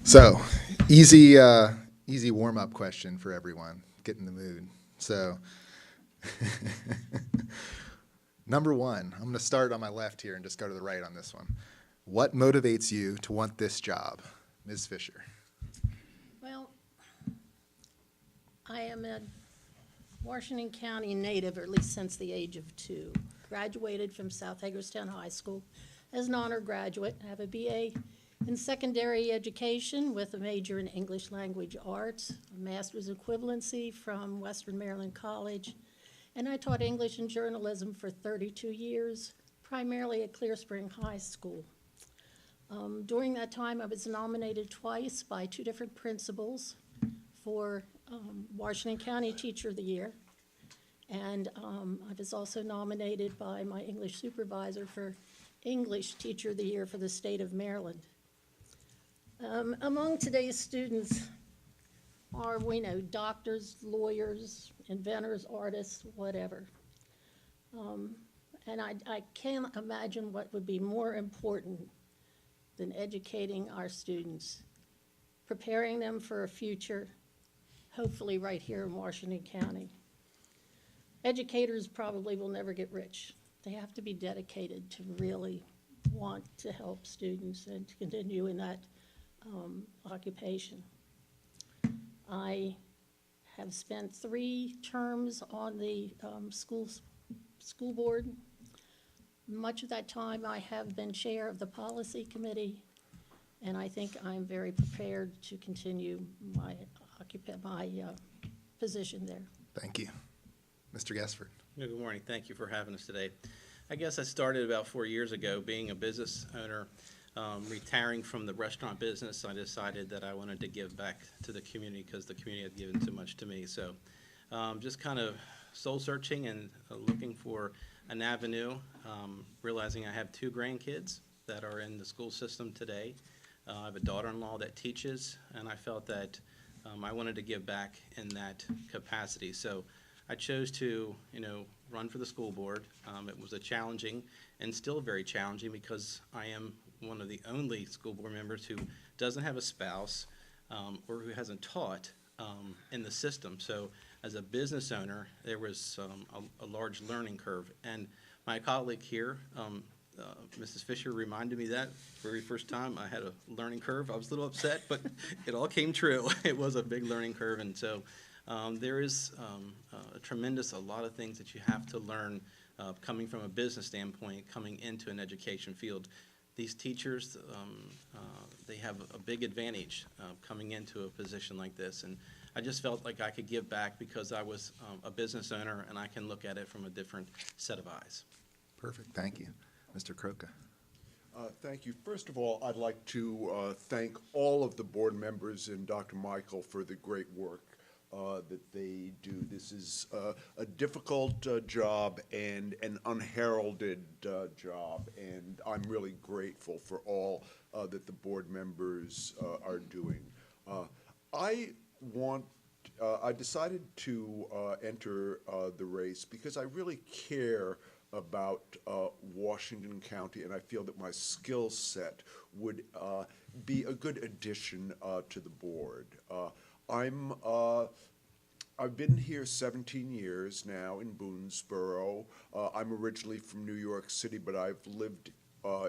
So, easy, easy warm-up question for everyone. Get in the mood. So, number one, I'm going to start on my left here and just go to the right on this one. What motivates you to want this job, Ms. Fisher? Well, I am a Washington County native, or at least since the age of 2. Graduated from South Hagerstown High School as an honor graduate. I have a BA in secondary education with a major in English language arts, a master's equivalency from Western Maryland College, and I taught English and journalism for 32 years, primarily at Clear Spring High School. During that time, I was nominated twice by 2 different principals for Washington County Teacher of the Year, and I was also nominated by my English supervisor for English Teacher of the Year for the state of Maryland. Among today's students are, we know, doctors, lawyers, inventors, artists, whatever. And I can't imagine what would be more important than educating our students, preparing them for a future, hopefully right here in Washington County. Educators probably will never get rich. They have to be dedicated to really want to help students and to continue in that occupation. I have spent 3 terms on the school board. Much of that time I have been chair of the policy committee, and I think I'm very prepared to continue my position there. Thank you. Mr. Gaspard. Good morning. Thank you for having us today. I guess I started about 4 years ago being a business owner. Retiring from the restaurant business, I decided that I wanted to give back to the community because the community had given too much to me. So just kind of soul searching and looking for an avenue, realizing I have 2 grandkids that are in the school system today. I have a daughter-in-law that teaches, and I felt that I wanted to give back in that capacity. So I chose to, run for the school board. It was a challenging and still very challenging because I am one of the only school board members who doesn't have a spouse or who hasn't taught in the system. So as a business owner, there was a large learning curve. And my colleague here, Mrs. Fisher, reminded me that very first time I had a learning curve. I was a little upset, but it all came true. It was a big learning curve. And so there is a lot of things that you have to learn coming from a business standpoint, coming into an education field. These teachers, they have a big advantage coming into a position like this, and I just felt like I could give back because I was a business owner and I can look at it from a different set of eyes. Perfect. Thank you. Mr. Croca. Thank you. First of all, I'd like to thank all of the board members and Dr. Michael for the great work that they do. This is a difficult job and an unheralded job, and I'm really grateful for all that the board members are doing. I decided to enter the race because I really care about Washington County, and I feel that my skill set would be a good addition to the board. I've been here 17 years now in Boonesboro. I'm originally from New York City, but I've lived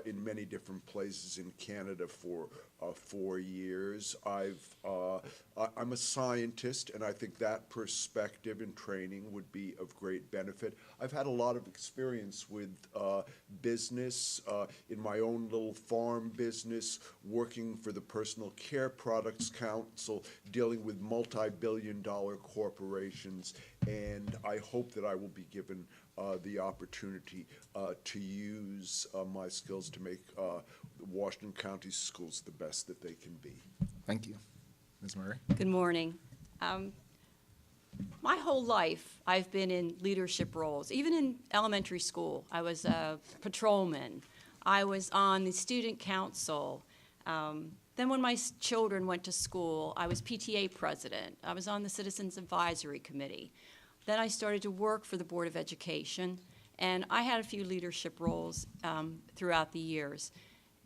in many different places in Canada for 4 years. I'm a scientist, and I think that perspective and training would be of great benefit. I've had a lot of experience with business in my own little farm business, working for the Personal Care Products Council, dealing with multi-billion-dollar corporations, and I hope that I will be given the opportunity to use my skills to make Washington County schools the best that they can be. Thank you. Ms. Murray. Good morning. My whole life, I've been in leadership roles. Even in elementary school, I was a patrolman. I was on the student council. Then when my children went to school, I was PTA president. I was on the Citizens Advisory Committee. Then I started to work for the Board of Education, and I had a few leadership roles throughout the years.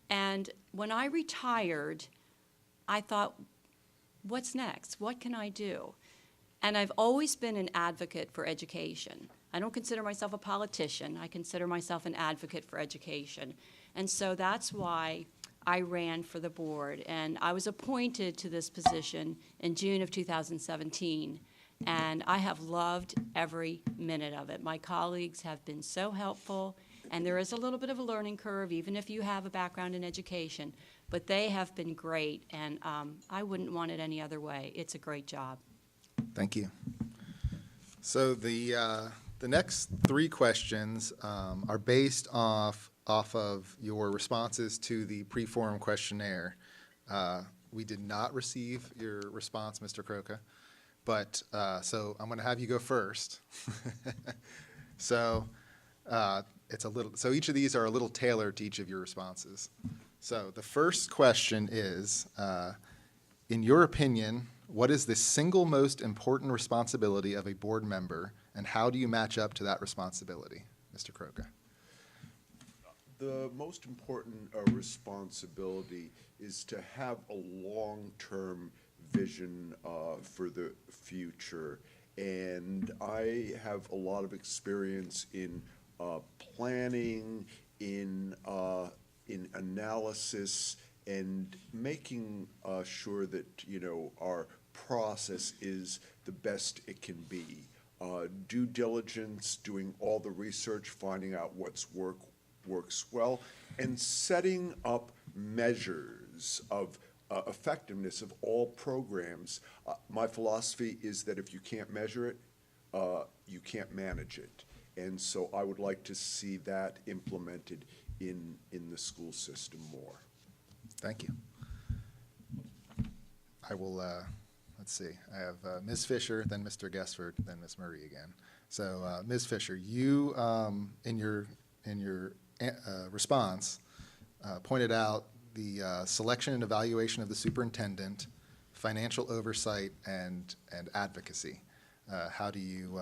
And when I retired, I thought, what's next? What can I do? And I've always been an advocate for education. I don't consider myself a politician. I consider myself an advocate for education. And so that's why I ran for the board. And I was appointed to this position in June of 2017. And I have loved every minute of it. My colleagues have been so helpful. And there is a little bit of a learning curve, even if you have a background in education. But they have been great. And I wouldn't want it any other way. It's a great job. Thank you. So the next three questions are based off of your responses to the pre-form questionnaire. We did not receive your response, Mr. Croca, but so I'm going to have you go first. So it's a little. So each of these are a little tailored to each of your responses. So the first question is, in your opinion, what is the single most important responsibility of a board member, and how do you match up to that responsibility, Mr. Croca? The most important responsibility is to have a long-term vision for the future. And I have a lot of experience in planning, in analysis, and making sure that, our process is the best it can be. Due diligence, doing all the research, finding out what's works well, and setting up measures of effectiveness of all programs. My philosophy is that if you can't measure it, you can't manage it. And so I would like to see that implemented in the school system more. Thank you. I will, let's see, I have Ms. Fisher, then Mr. Gesford, then Ms. Murray again. So Ms. Fisher, you, in your response, pointed out the selection and evaluation of the superintendent, financial oversight, and advocacy. How do you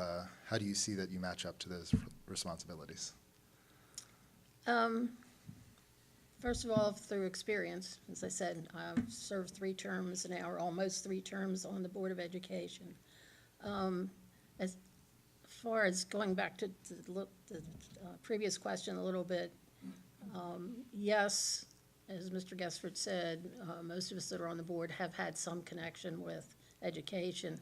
see that you match up to those responsibilities? First of all, through experience, as I said, I've served 3 terms now, or almost 3 terms on the Board of Education. As far as going back to the previous question a little bit, yes, as Mr. Gesford said, most of us that are on the board have had some connection with education,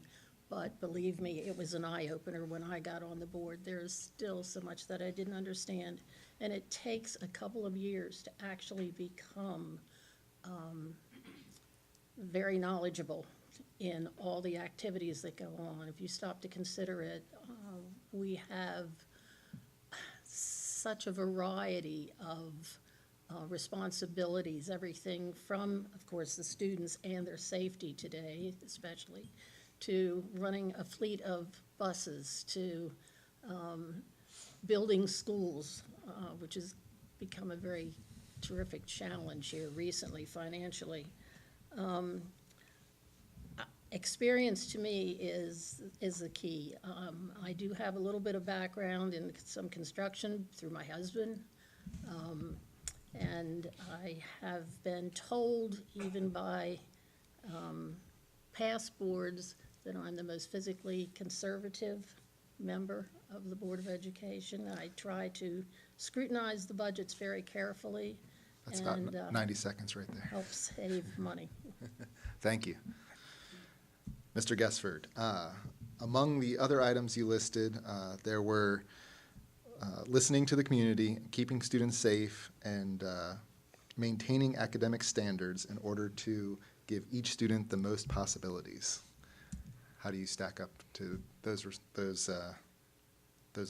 but believe me, it was an eye-opener when I got on the board. There's still so much that I didn't understand, and it takes a couple of years to actually become very knowledgeable in all the activities that go on. If you stop to consider it, we have such a variety of responsibilities, everything from, of course, the students and their safety today, especially, to running a fleet of buses, to building schools, which has become a very terrific challenge here recently financially. Experience to me is the key. I do have a little bit of background in some construction through my husband. And I have been told, even by past boards, that I'm the most physically conservative member of the Board of Education. I try to scrutinize the budgets very carefully. That's and, about 90 seconds right there. help save money. Thank you. Mr. Gesford, among the other items you listed, there were listening to the community, keeping students safe, and maintaining academic standards in order to give each student the most possibilities. How do you stack up to those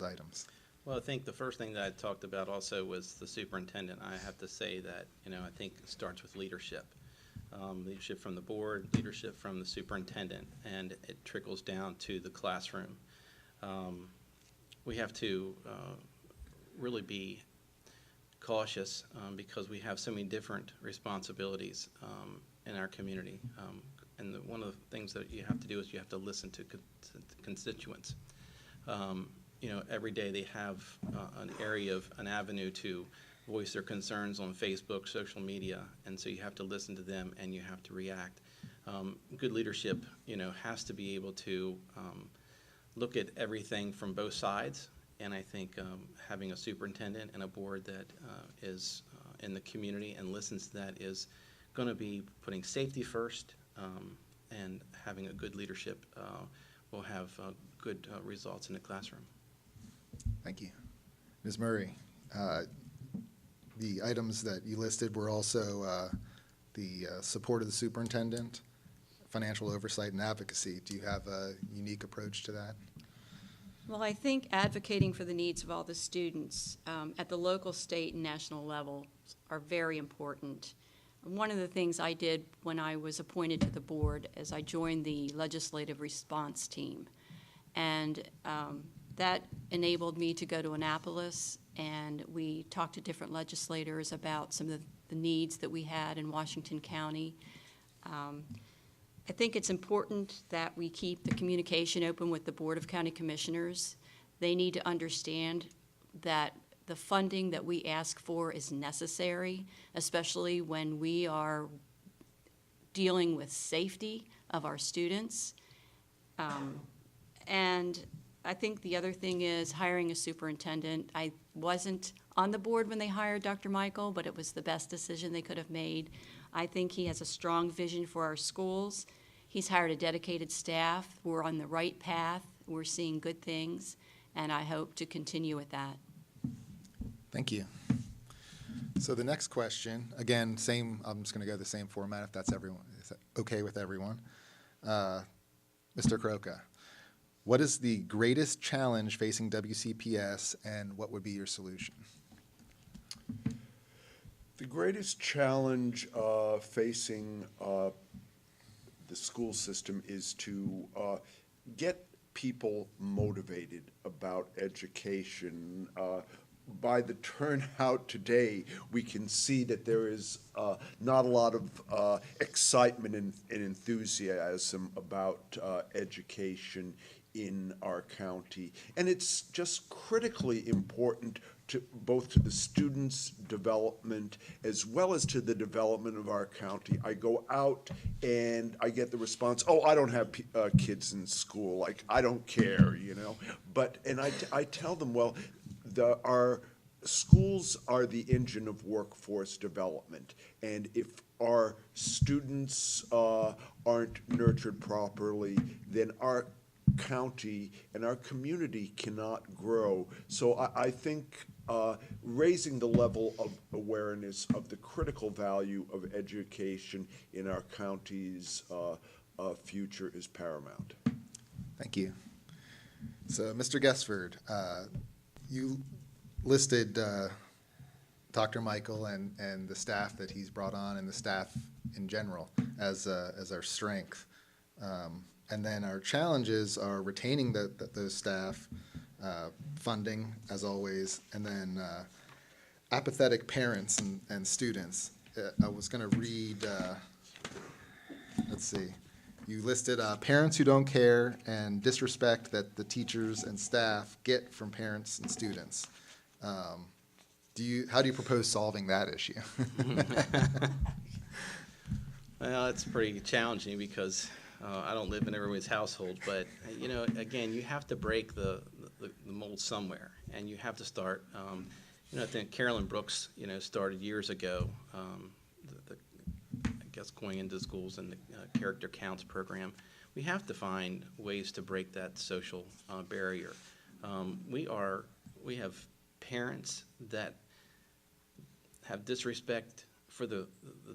items? Well, I think the first thing that I talked about also was the superintendent. I have to say that, I think it starts with leadership. Leadership from the board, leadership from the superintendent, and it trickles down to the classroom. We have to really be cautious because we have so many different responsibilities in our community. And one of the things that you have to do is you have to listen to constituents. Every day they have an avenue to voice their concerns on Facebook, social media, and so you have to listen to them and you have to react. Good leadership, has to be able to look at everything from both sides, and I think having a superintendent and a board that is in the community and listens to that is going to be putting safety first, and having a good leadership will have good results in the classroom. Thank you. Ms. Murray, the items that you listed were also the support of the superintendent, financial oversight, and advocacy. Do you have a unique approach to that? Well, I think advocating for the needs of all the students at the local, state, and national level are very important. One of the things I did when I was appointed to the board is I joined the legislative response team. And that enabled me to go to Annapolis, and we talked to different legislators about some of the needs that we had in Washington County. I think it's important that we keep the communication open with the Board of County Commissioners. They need to understand that the funding that we ask for is necessary, especially when we are dealing with safety of our students. And I think the other thing is hiring a superintendent. I wasn't on the board when they hired Dr. Michael, but it was the best decision they could have made. I think he has a strong vision for our schools. He's hired a dedicated staff. We're on the right path. We're seeing good things, and I hope to continue with that. Thank you. So the next question, again, I'm just going to go the same format if that's okay with everyone. Mr. Kroka, what is the greatest challenge facing WCPS, and what would be your solution? The greatest challenge facing the school system is to get people motivated about education. By the turnout today, we can see that there is not a lot of excitement and enthusiasm about education in our county. And it's just critically important to both to the students' development as well as to the development of our county. I go out and I get the response, oh, I don't have kids in school, like, I don't care, But, and I tell them, well, our schools are the engine of workforce development. And if our students aren't nurtured properly, then our county and our community cannot grow. So I think raising the level of awareness of the critical value of education in our county's future is paramount. Thank you. So, Mr. Gesford, you listed Dr. Michael and the staff that he's brought on and the staff in general as our strength. And then our challenges are retaining those staff, funding, as always, and then apathetic parents and students. I was going to read, let's see. You listed parents who don't care and disrespect that the teachers and staff get from parents and students. How do you propose solving that issue? Well, it's pretty challenging because I don't live in everyone's household, but again, you have to break the mold somewhere, and you have to start. I think Carolyn Brooks, started years ago. I guess going into schools and the Character Counts program, we have to find ways to break that social barrier. We have parents that have disrespect for the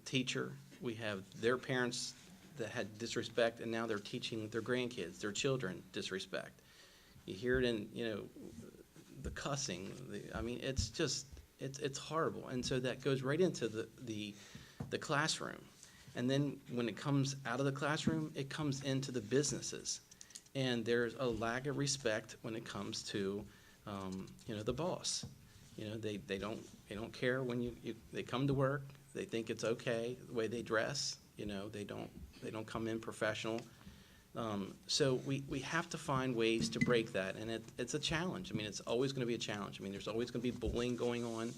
teacher. We have their parents that had disrespect, and now they're teaching their grandkids, their children, disrespect. You hear it in, the cussing. It's just, it's horrible. And so that goes right into the classroom. And then when it comes out of the classroom, it comes into the businesses. And there's a lack of respect when it comes to, the boss. They don't care when they come to work. They think it's okay the way they dress. They don't come in professional. So we have to find ways to break that, and it's a challenge. It's always going to be a challenge. There's always going to be bullying going on.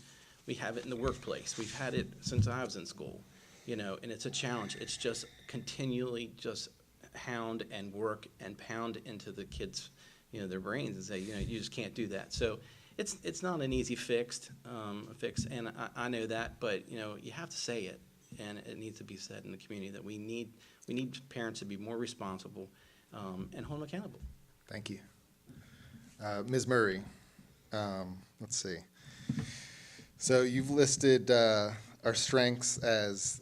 We have it in the workplace. We've had it since I was in school, you know, and it's a challenge. It's just continually just hound and work and pound into the kids, you know, their brains and say, you know, you just can't do that. So it's not an easy fix, and I know that, but, you know, you have to say it, and it needs to be said in the community that we need parents to be more responsible, and hold them accountable. Thank you. Ms. Murray, let's see. So you've listed our strengths as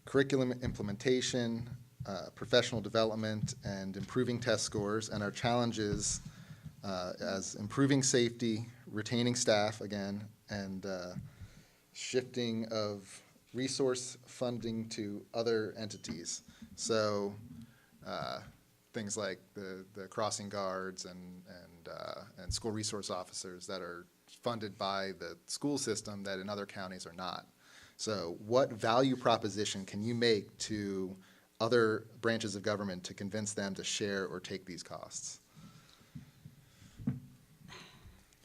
curriculum implementation, professional development, and improving test scores, and our challenges as improving safety, retaining staff again, and shifting of resource funding to other entities. So things like the crossing guards and school resource officers that are funded by the school system that in other counties are not. So what value proposition can you make to other branches of government to convince them to share or take these costs?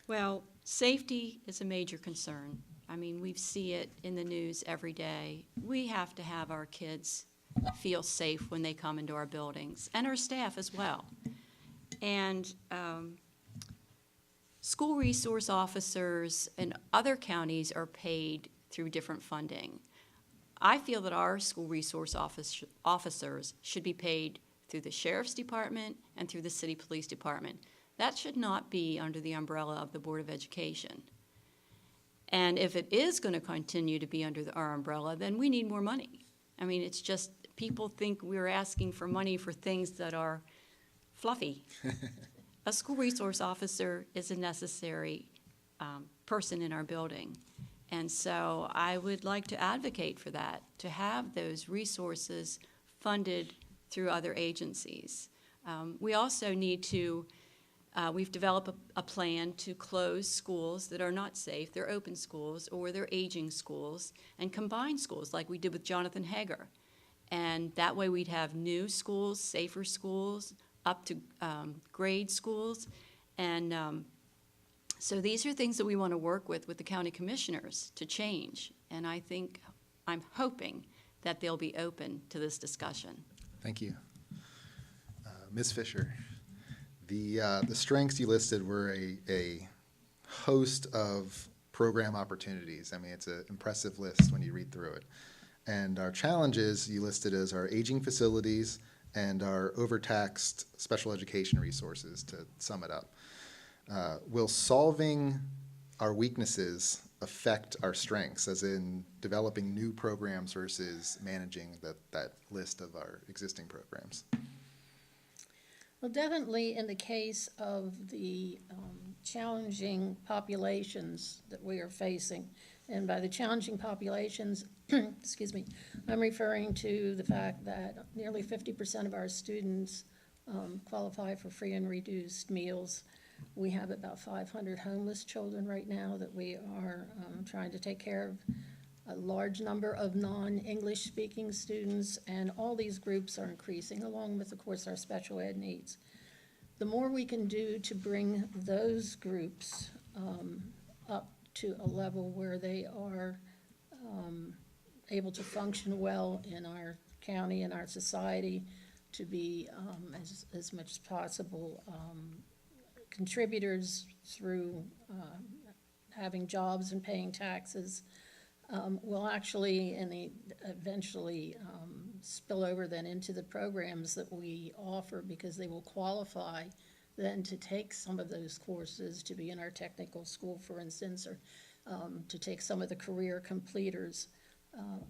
Well, safety is a major concern. I mean, we see it in the news every day. We have to have our kids feel safe when they come into our buildings, and our staff as well. And school resource officers in other counties are paid through different funding. I feel that our school resource officers should be paid through the sheriff's department and through the city police department. That should not be under the umbrella of the Board of Education. And if it is going to continue to be under our umbrella, then we need more money. I mean, it's just, people think we're asking for money for things that are fluffy. A school resource officer is a necessary person in our building. And so I would like to advocate for that, to have those resources funded through other agencies. We also need to, we've developed a plan to close schools that are not safe. They're open schools or they're aging schools, and combine schools like we did with Jonathan Hager. And that way we'd have new schools, safer schools, up to grade schools. And so these are things that we want to work with the county commissioners to change. And I'm hoping that they'll be open to this discussion. Thank you. Ms. Fisher, the strengths you listed were a host of program opportunities. I mean, it's an impressive list when you read through it. And our challenges you listed as our aging facilities and our overtaxed special education resources, to sum it up. Will solving our weaknesses affect our strengths, as in developing new programs versus managing that list of our existing programs? Well, definitely in the case of the challenging populations that we are facing, and by the challenging populations, excuse me, I'm referring to the fact that nearly 50% of our students qualify for free and reduced meals. We have about 500 homeless children right now that we are trying to take care of, a large number of non-English speaking students, and all these groups are increasing, along with, of course, our special ed needs. The more we can do to bring those groups up to a level where they are able to function well in our county and our society, to be as much as possible contributors through having jobs and paying taxes, will actually eventually spill over then into the programs that we offer, because they will qualify then to take some of those courses, to be in our technical school, for instance, or to take some of the career completers,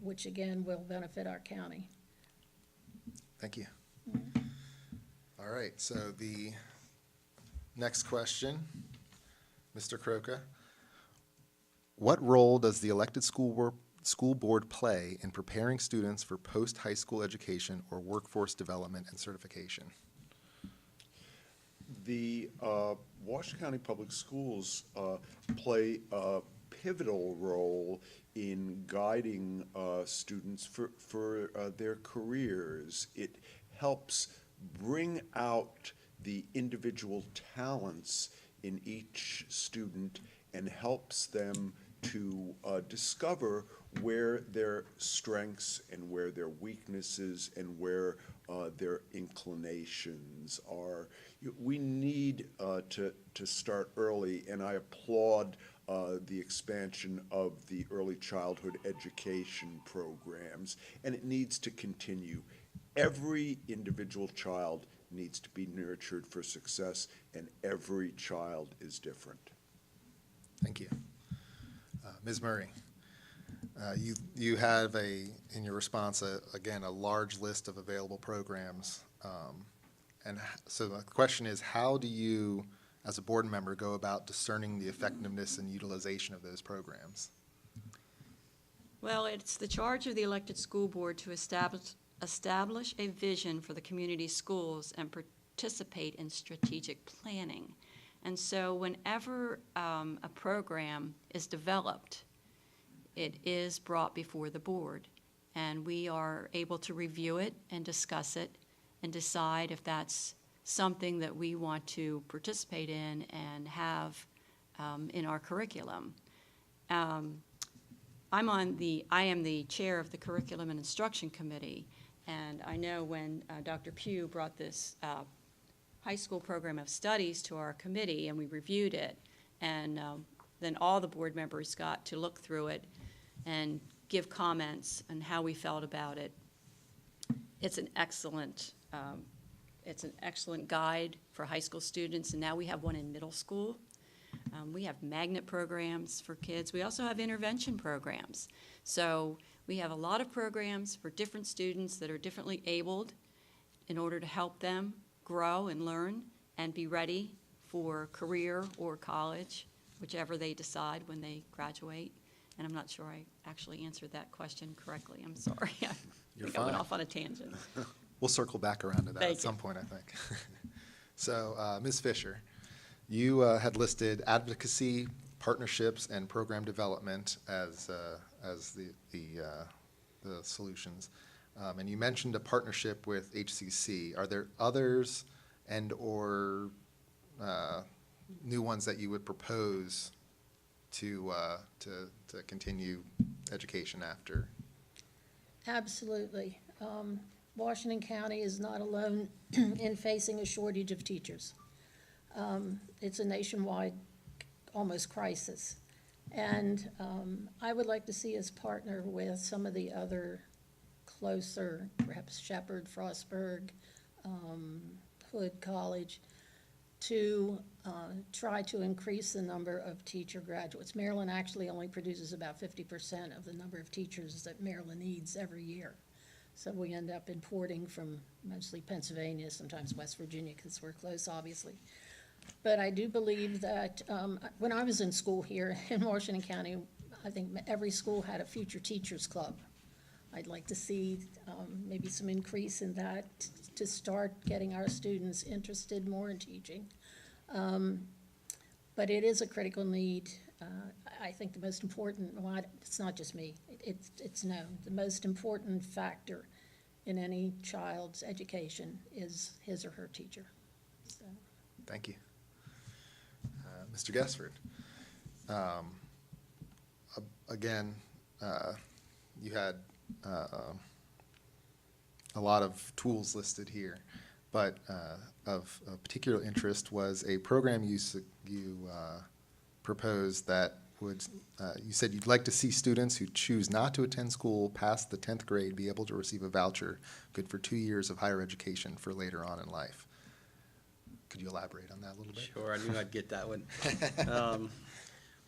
which again will benefit our county. Thank you. All right, so the next question, Mr. Croca. What role does the elected school board play in preparing students for post-high school education or workforce development and certification? The Washington County Public Schools play a pivotal role in guiding students for their careers. It helps bring out the individual talents in each student and helps them to discover where their strengths and where their weaknesses and where their inclinations are. We need to start early, and I applaud the expansion of the early childhood education programs, and it needs to continue. Every individual child needs to be nurtured for success, and every child is different. Thank you. Ms. Murray, you have in your response, again, a large list of available programs. So the question is, how do you, as a board member, go about discerning the effectiveness and utilization of those programs? Well, it's the charge of the elected school board to establish a vision for the community schools and participate in strategic planning. And so whenever a program is developed, it is brought before the board, and we are able to review it and discuss it and decide if that's something that we want to participate in and have in our curriculum. I am the chair of the Curriculum and Instruction Committee, and I know when Dr. Pugh brought this high school program of studies to our committee, and we reviewed it, and then all the board members got to look through it and give comments on how we felt about it. It's an excellent guide for high school students, and now we have one in middle school. We have magnet programs for kids. We also have intervention programs. So we have a lot of programs for different students that are differently abled in order to help them grow and learn and be ready for career or college, whichever they decide when they graduate. And I'm not sure I actually answered that question correctly. I'm sorry. I think I went fine. off on a tangent. We'll circle back around to that Thank at some you. point, I think. So, Ms. Fisher, you had listed advocacy, partnerships, and program development as the solutions. And you mentioned a partnership with HCC. Are there others and/or new ones that you would propose to continue education after? Absolutely. Washington County is not alone in facing a shortage of teachers. It's a nationwide, almost crisis. And I would like to see us partner with some of the other closer, perhaps Shepherd, Frostburg, Hood College, to try to increase the number of teacher graduates. Maryland actually only produces about 50% of the number of teachers that Maryland needs every year. So we end up importing from mostly Pennsylvania, sometimes West Virginia, because we're close, obviously. But I do believe that when I was in school here in Washington County, I think every school had a future teachers club. I'd like to see maybe some increase in that to start getting our students interested more in teaching. But it is a critical need. I think the most important, well, it's not just me, it's known, the most important factor in any child's education is his or her teacher. So. Thank you. Mr. Gesford, again, you had a lot of tools listed here, but of particular interest was a program you proposed that would, you said you'd like to see students who choose not to attend school past the 10th grade be able to receive a voucher good for 2 years of higher education for later on in life. Could you elaborate on that a little bit? Sure, I knew I'd get that one.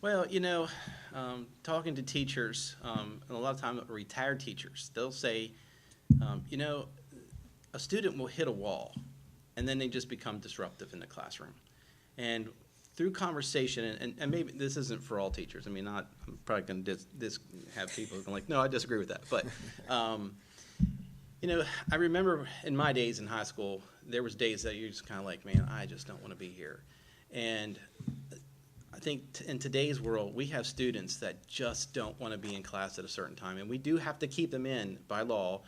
Well, talking to teachers, and a lot of times retired teachers, they'll say, a student will hit a wall, and then they just become disruptive in the classroom. And through conversation, and maybe this isn't for all teachers. I mean, I'm probably going to have people who are like, no, I disagree with that. But, I remember in my days in high school, there was days that you're just kind of like, man, I just don't want to be here. And I think in today's world, we have students that just don't want to be in class at a certain time. And we do have to keep them in by law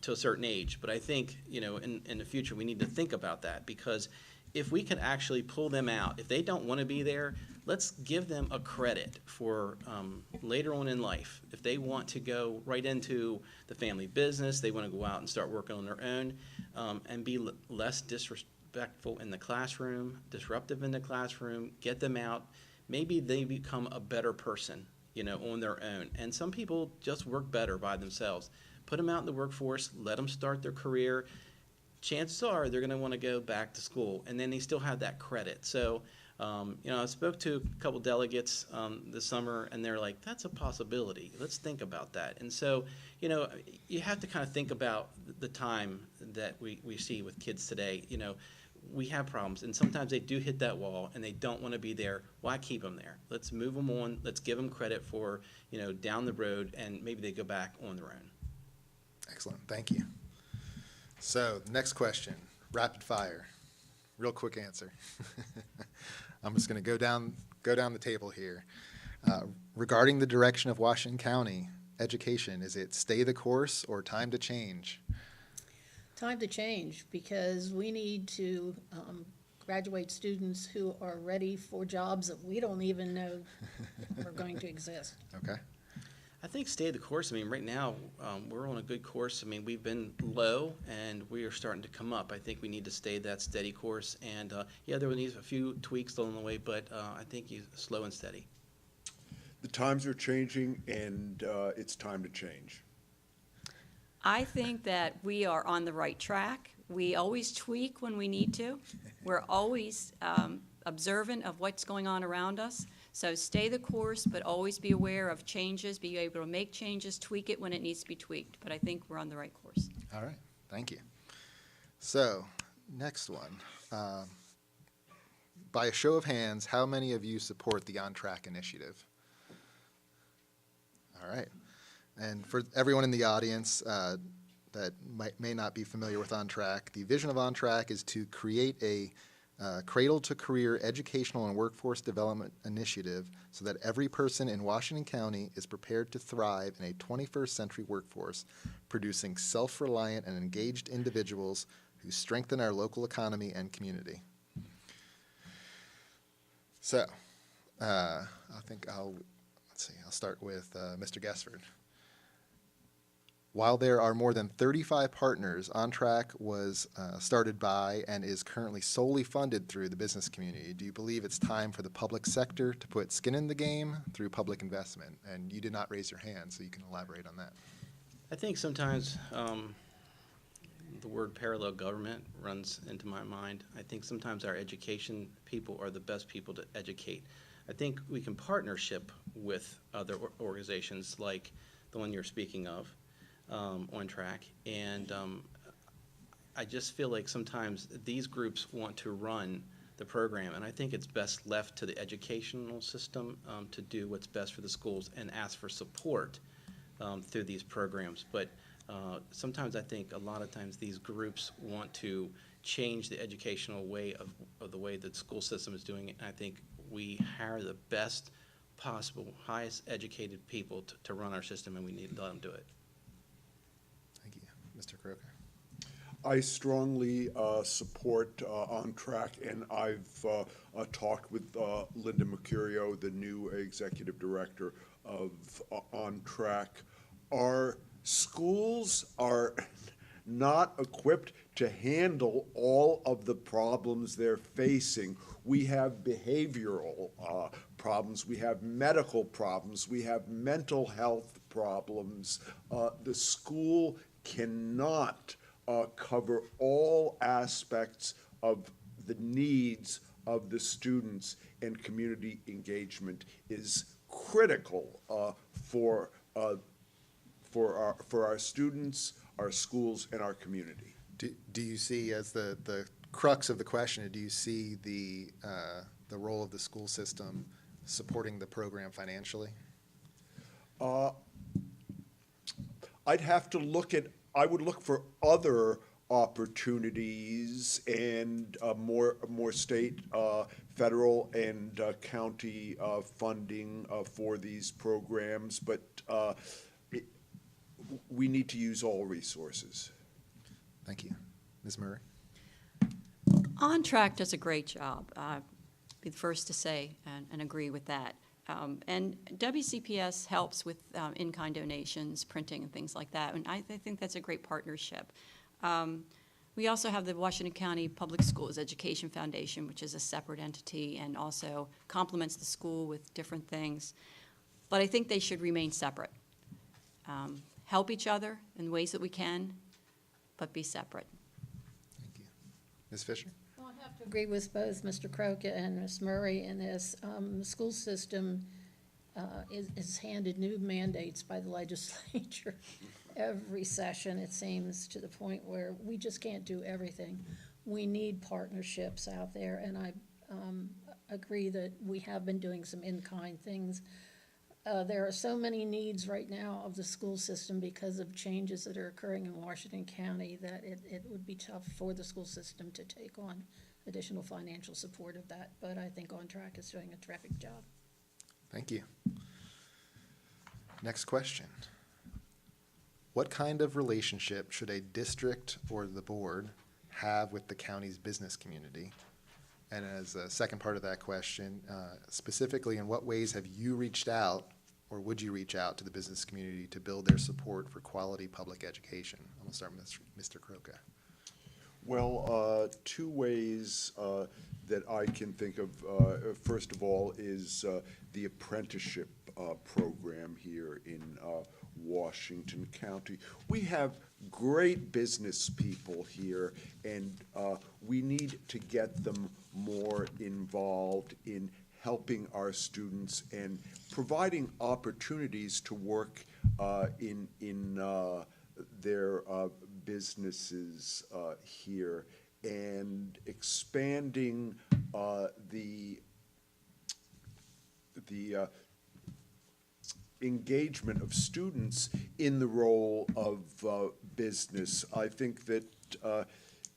to a certain age. But I think, in the future, we need to think about that, because if we can actually pull them out, if they don't want to be there, let's give them a credit for later on in life. If they want to go right into the family business, they want to go out and start working on their own, and be less disrespectful in the classroom, disruptive in the classroom, get them out. Maybe they become a better person, on their own. And some people just work better by themselves. Put them out in the workforce, let them start their career. Chances are they're going to want to go back to school, and then they still have that credit. So, I spoke to a couple delegates this summer, and they're like, that's a possibility. Let's think about that. And so, you have to kind of think about the time that we see with kids today. We have problems, and sometimes they do hit that wall, and they don't want to be there. Why keep them there? Let's move them on. Let's give them credit for, down the road, and maybe they go back on their own. Excellent, thank you. So, next question, rapid fire, real quick answer. I'm just going to go down the table here. Regarding the direction of Washington County education, is it stay the course or time to change? Time to change, because we need to graduate students who are ready for jobs that we don't even know are going to exist. Okay, I think stay the course. Right now, we're on a good course. We've been low, and we are starting to come up. I think we need to stay that steady course. And, there will need a few tweaks along the way, but I think slow and steady. The times are changing, and it's time to change. I think that we are on the right track. We always tweak when we need to. We're always observant of what's going on around us. So stay the course, but always be aware of changes, be able to make changes, tweak it when it needs to be tweaked. But I think we're on the right course. all right, thank you. So, next one. By a show of hands, how many of you support the On Track initiative? All right. And for everyone in the audience that may not be familiar with On Track, the vision of On Track is to create a cradle-to-career educational and workforce development initiative so that every person in Washington County is prepared to thrive in a 21st century workforce, producing self-reliant and engaged individuals who strengthen our local economy and community. So, I think I'll start with Mr. Gesford. While there are more than 35 partners, On Track was started by and is currently solely funded through the business community. Do you believe it's time for the public sector to put skin in the game through public investment? And you did not raise your hand, so you can elaborate on that. I think sometimes the word parallel government runs into my mind. I think sometimes our education people are the best people to educate. I think we can partnership with other organizations like the one you're speaking of, On Track, and I just feel like sometimes these groups want to run the program, and I think it's best left to the educational system to do what's best for the schools and ask for support through these programs. But sometimes I think a lot of times these groups want to change the educational way of the way that the school system is doing it, and I think we hire the best possible, highest educated people to run our system, and we need to let them do it. Thank you. Mr. Croker? I strongly support On Track, and I've talked with Linda Mercurio, the new executive director of On Track. Our schools are not equipped to handle all of the problems they're facing. We have behavioral problems, we have medical problems, we have mental health problems. The school cannot cover all aspects of the needs of the students, and community engagement is critical for our students, our schools, and our community. Do you see, as the crux of the question, do you see the role of the school system supporting the program financially? I would look for other opportunities and more state, federal, and county funding for these programs, but we need to use all resources. Thank you. Ms. Murray? On Track does a great job. Be the first to say and agree with that. And WCPS helps with in-kind donations, printing, and things like that. And I think that's a great partnership. We also have the Washington County Public Schools Education Foundation, which is a separate entity and also complements the school with different things. But I think they should remain separate. Help each other in ways that we can, but be separate. Thank you. Ms. Fisher? Well, I have to agree with both Mr. Croca and Ms. Murray in this. The school system is handed new mandates by the legislature every session, it seems, to the point where we just can't do everything. We need partnerships out there, and I agree that we have been doing some in-kind things. There are so many needs right now of the school system because of changes that are occurring in Washington County that it would be tough for the school system to take on additional financial support of that. But I think On Track is doing a terrific job. Thank you. Next question. What kind of relationship should a district or the board have with the county's business community? And as a second part of that question, specifically, in what ways have you reached out, or would you reach out to the business community to build their support for quality public education? I'm going to start with Mr. Croca. Well, two ways that I can think of. First of all is the apprenticeship program here in Washington County. We have great business people here, and we need to get them more involved in helping our students and providing opportunities to work in their businesses here, and expanding the engagement of students in the role of business. I think that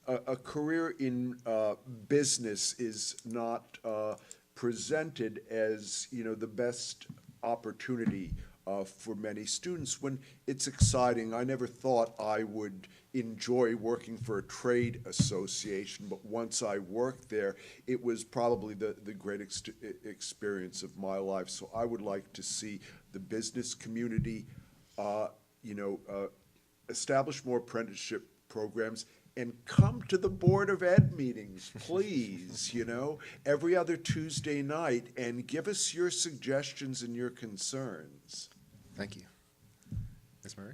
a career in business is not presented as, the best opportunity for many students, when it's exciting. I never thought I would enjoy working for a trade association, but once I worked there, it was probably the great experience of my life. So I would like to see the business community, establish more apprenticeship programs, and come to the Board of Ed meetings, please, every other Tuesday night, and give us your suggestions and your concerns. Thank you. Ms. Murray?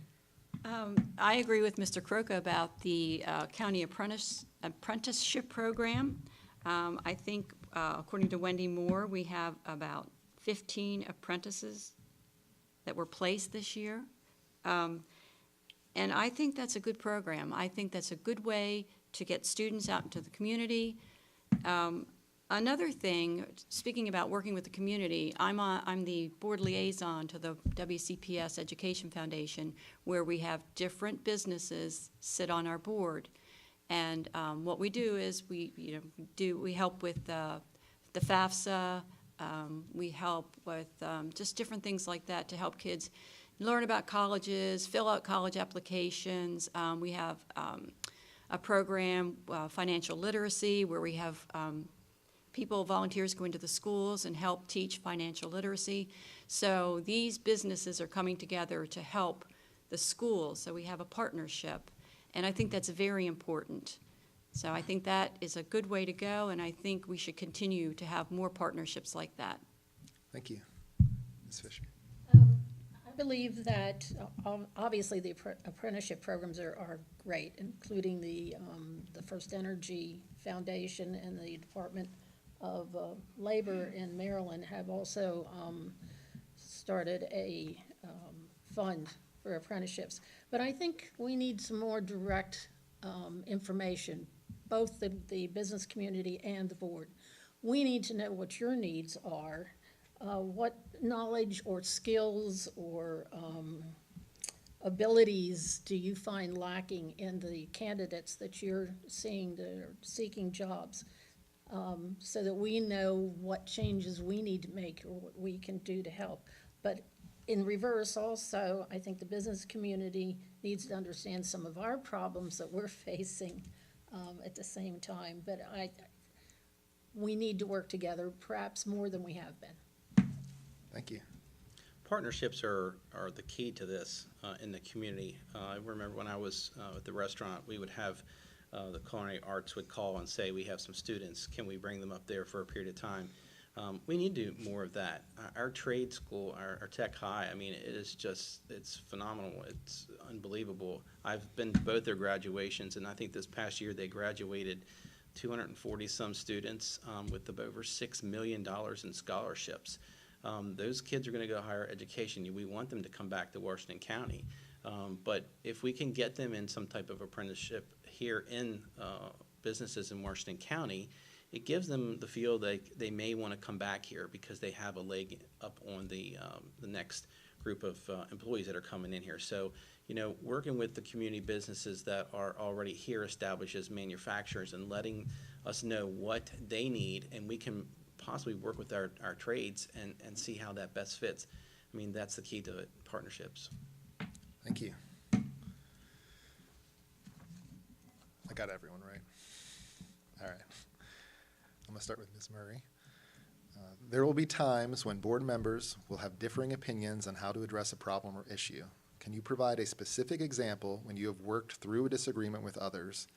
I agree with Mr. Croca about the county apprenticeship program. I think, according to Wendy Moore, we have about 15 apprentices that were placed this year. And I think that's a good program. I think that's a good way to get students out into the community. Another thing, speaking about working with the community, I'm the board liaison to the WCPS Education Foundation, where we have different businesses sit on our board. And what we do is we help with the FAFSA. We help with just different things like that to help kids learn about colleges, fill out college applications. We have a program, financial literacy, where we have volunteers go into the schools and help teach financial literacy. So these businesses are coming together to help the schools. So we have a partnership, and I think that's very important. So I think that is a good way to go, and I think we should continue to have more partnerships like that. Thank you. Ms. Fisher? I believe that obviously the apprenticeship programs are great, including the First Energy Foundation and the Department of Labor in Maryland have also started a fund for apprenticeships. But I think we need some more direct information, both the business community and the board. We need to know what your needs are. What knowledge or skills or abilities do you find lacking in the candidates that you're seeing that are seeking jobs, so that we know what changes we need to make or what we can do to help. But in reverse also, I think the business community needs to understand some of our problems that we're facing at the same time. But we need to work together, perhaps more than we have been. Thank you. Partnerships are the key to this in the community. I remember when I was at the restaurant, we would have the culinary arts would call and say, we have some students, can we bring them up there for a period of time? We need to do more of that. Our trade school, our tech high, I mean, it is just, it's phenomenal. It's unbelievable. I've been to both their graduations, and I think this past year they graduated 240 some students with over $6 million in scholarships. Those kids are going to go higher education. We want them to come back to Washington County. But if we can get them in some type of apprenticeship here in businesses in Washington County, it gives them the feel that they may want to come back here because they have a leg up on the next group of employees that are coming in here. So, working with the community businesses that are already here established as manufacturers and letting us know what they need, and we can possibly work with our trades and see how that best fits. I mean, that's the key to it, partnerships. Thank you. I got everyone right. All right. I'm going to start with Ms. Murray. There will be times when board members will have differing opinions on how to address a problem or issue. Can you provide a specific example when you have worked through a disagreement with others?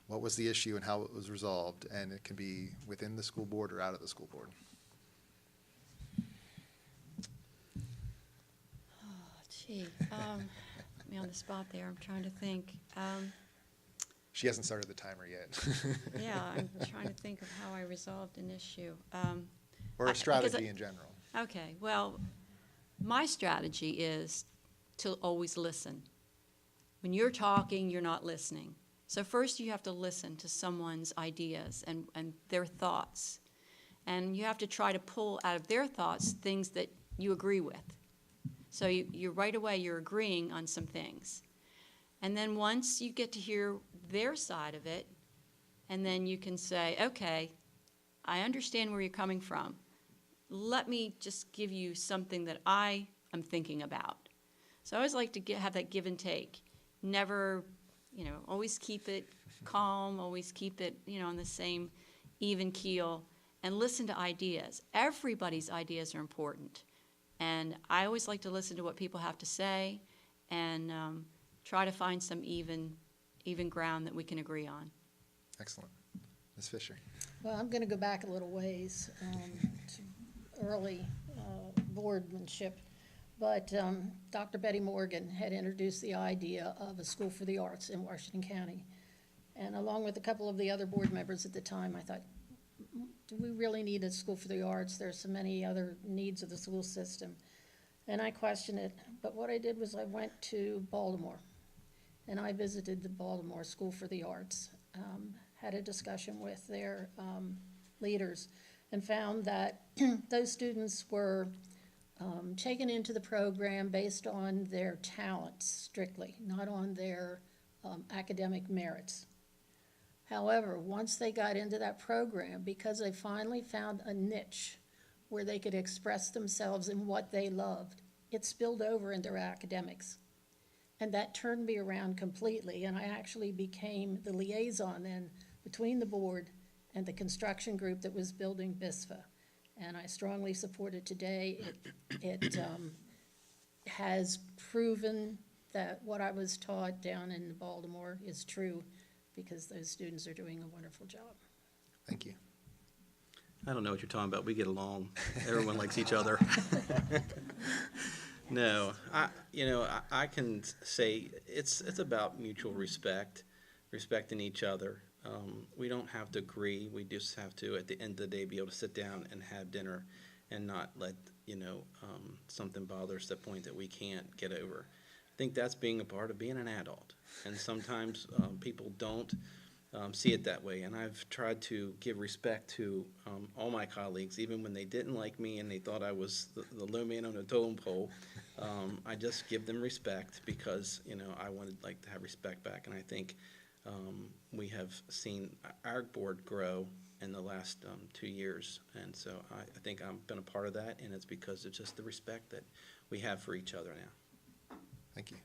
What was the issue and how it was resolved? And it can be within the school board or out of the school board. Oh, gee, put me on the spot there. I'm trying to think. She hasn't started the timer yet. Yeah, I'm trying to think of how I resolved an issue. Or a strategy in general. Okay, well, my strategy is to always listen. When you're talking, you're not listening. So first you have to listen to someone's ideas and their thoughts. And you have to try to pull out of their thoughts things that you agree with. So you right away, you're agreeing on some things. And then once you get to hear their side of it, and then you can say, okay, I understand where you're coming from. Let me just give you something that I am thinking about. So I always like to have that give and take. Never, always keep it calm, always keep it, on the same even keel, and listen to ideas. Everybody's ideas are important. And I always like to listen to what people have to say and try to find some even ground that we can agree on. Excellent. Ms. Fisher. Well, I'm going to go back a little ways to early boardmanship. But Dr. Betty Morgan had introduced the idea of a school for the arts in Washington County. And along with a couple of the other board members at the time, I thought, do we really need a school for the arts? There's so many other needs of the school system. And I questioned it. But what I did was I went to Baltimore. And I visited the Baltimore School for the Arts, had a discussion with their leaders, and found that those students were taken into the program based on their talents strictly, not on their academic merits. However, once they got into that program, because they finally found a niche where they could express themselves in what they loved, it spilled over into their academics. And that turned me around completely, and I actually became the liaison then between the board and the construction group that was building BISFA. And I strongly support it today. It has proven that what I was taught down in Baltimore is true, because those students are doing a wonderful job. Thank you. I don't know what you're talking about. We get along. Everyone likes each other. No, I can say it's about mutual respect, respecting each other. We don't have to agree. We just have to, at the end of the day, be able to sit down and have dinner and not let, something bother us to the point that we can't get over. I think that's being a part of being an adult. And sometimes people don't see it that way. And I've tried to give respect to all my colleagues, even when they didn't like me and they thought I was the low man on the totem pole. I just give them respect because, I wanted to have respect back. And I think we have seen our board grow in the last 2 years. And so I think I've been a part of that, and it's because of just the respect that we have for each other now. Thank you.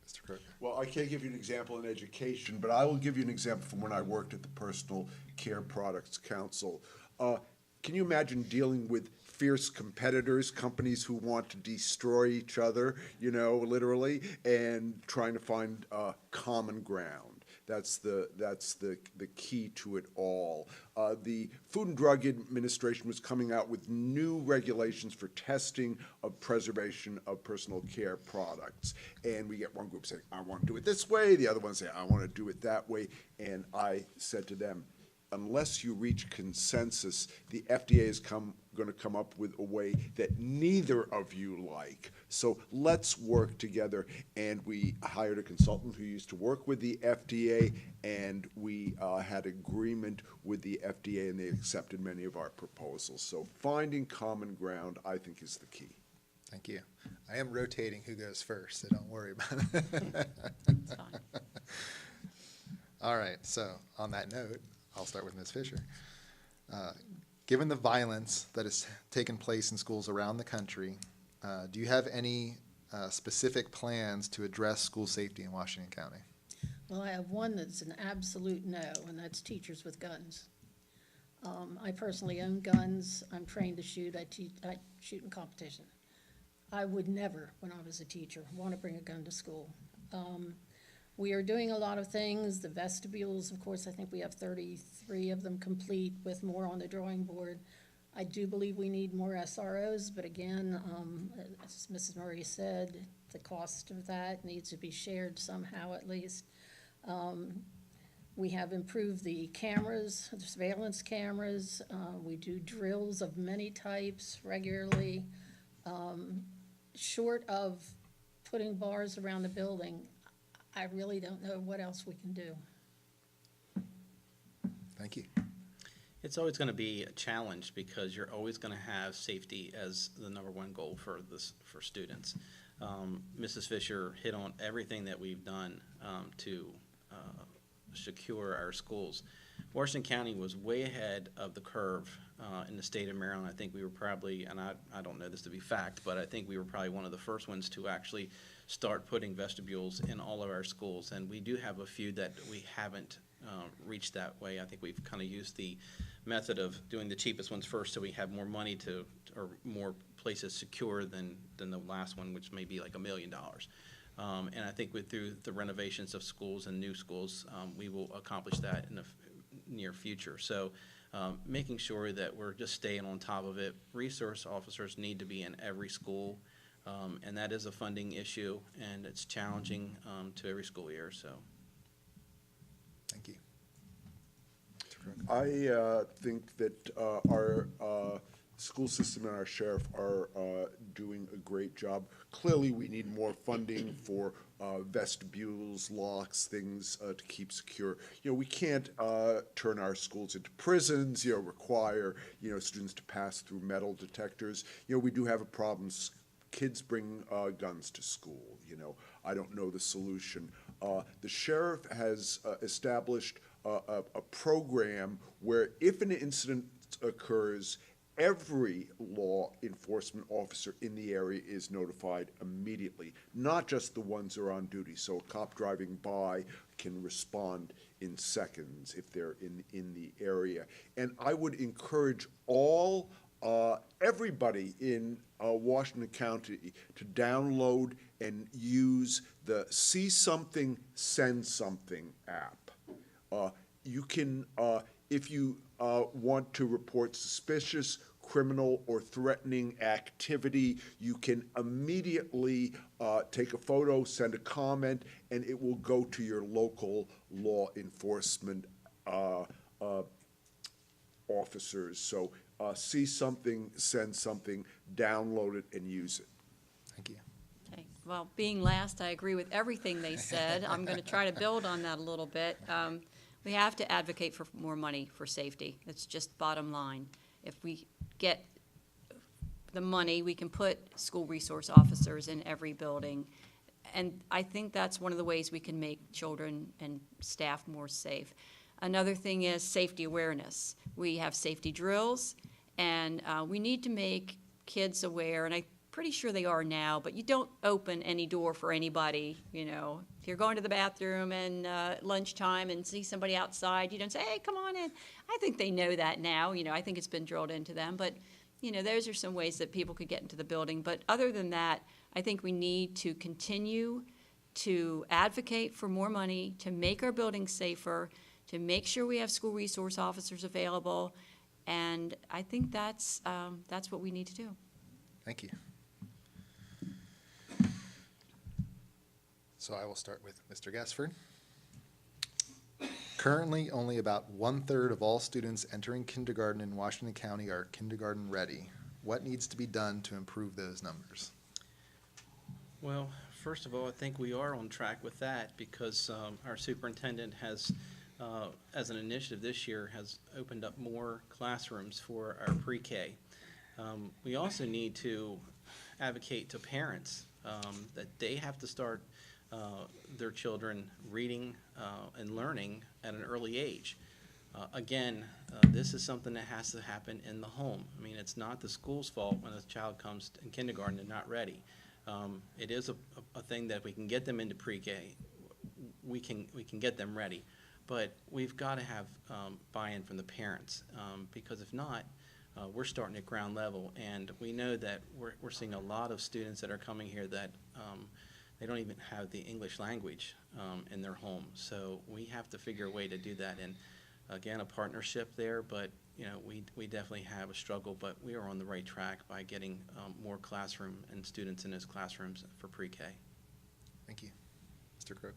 Mr. Kirk? Well, I can't give you an example in education, but I will give you an example from when I worked at the Personal Care Products Council. Can you imagine dealing with fierce competitors, companies who want to destroy each other, you know, literally, and trying to find common ground? That's the key to it all. The Food and Drug Administration was coming out with new regulations for testing of preservation of personal care products. And we get one group saying, I want to do it this way, the other one saying, I want to do it that way. And I said to them, unless you reach consensus, the FDA is going to come up with a way that neither of you like. So let's work together. And we hired a consultant who used to work with the FDA, and we had agreement with the FDA, and they accepted many of our proposals. So finding common ground, I think, is the key. Thank you. I am rotating who goes first, so don't worry about it. It's fine. All right, so on that note, I'll start with Ms. Fisher. Given the violence that has taken place in schools around the country, do you have any specific plans to address school safety in Washington County? Well, I have one that's an absolute no, and that's teachers with guns. I personally own guns. I'm trained to shoot. I shoot in competition. I would never, when I was a teacher, want to bring a gun to school. We are doing a lot of things. The vestibules, of course, I think we have 33 of them complete, with more on the drawing board. I do believe we need more SROs, but again, as Mrs. Murray said, the cost of that needs to be shared somehow at least. We have improved the cameras, the surveillance cameras. We do drills of many types regularly. Short of putting bars around the building, I really don't know what else we can do. Thank you. It's always going to be a challenge because you're always going to have safety as the number one goal for students. Mrs. Fisher hit on everything that we've done to secure our schools. Washington County was way ahead of the curve in the state of Maryland. I think we were probably, and I don't know this to be fact, but I think we were probably one of the first ones to actually start putting vestibules in all of our schools. And we do have a few that we haven't reached that way. I think we've kind of used the method of doing the cheapest ones first so we have more money to, or more places secure than the last one, which may be like $1 million. And I think through the renovations of schools and new schools, we will accomplish that in the near future. So making sure that we're just staying on top of it. Resource officers need to be in every school, and that is a funding issue, and it's challenging to every school year. So, Thank you. I think that our school system and our sheriff are doing a great job. Clearly, we need more funding for vestibules, locks, things to keep secure. You know, we can't turn our schools into prisons, you know, require, you know, students to pass through metal detectors. You know, we do have a problem. Kids bring guns to school, you know. I don't know the solution. The sheriff has established a program where if an incident occurs, every law enforcement officer in the area is notified immediately, not just the ones who are on duty. So a cop driving by can respond in seconds if they're in the area. And I would encourage everybody in Washington County to download and use the See Something, Send Something app. You can, if you want to report suspicious, criminal, or threatening activity, you can immediately take a photo, send a comment, and it will go to your local law enforcement officers. So see something, send something, download it, and use it. Thank you. Okay, well, being last, I agree with everything they said. I'm going to try to build on that a little bit. We have to advocate for more money for safety. That's just bottom line. If we get the money, we can put school resource officers in every building. And I think that's one of the ways we can make children and staff more safe. Another thing is safety awareness. We have safety drills, and we need to make kids aware, and I'm pretty sure they are now, but you don't open any door for anybody, you know. If you're going to the bathroom and lunchtime and see somebody outside, you don't say, hey, come on in. I think they know that now. I think it's been drilled into them. But, those are some ways that people could get into the building. But other than that, I think we need to continue to advocate for more money, to make our buildings safer, to make sure we have school resource officers available. And I think that's what we need to do. Thank you. So I will start with Mr. Gaspard. Currently, only about 1/3 of all students entering kindergarten in Washington County are kindergarten ready. What needs to be done to improve those numbers? Well, first of all, I think we are on track with that because our superintendent has, as an initiative this year, has opened up more classrooms for our pre-K. We also need to advocate to parents that they have to start their children reading and learning at an early age. Again, this is something that has to happen in the home. I mean, it's not the school's fault when a child comes in kindergarten and not ready. It is a thing that we can get them into pre-K. We can get them ready, but we've got to have buy-in from the parents because if not, we're starting at ground level, and we know that we're seeing a lot of students that are coming here that they don't even have the English language in their home. So we have to figure a way to do that. And again, a partnership there, but we definitely have a struggle, but we are on the right track by getting more classroom and students in those classrooms for pre-K. Thank you. Mr. Crook.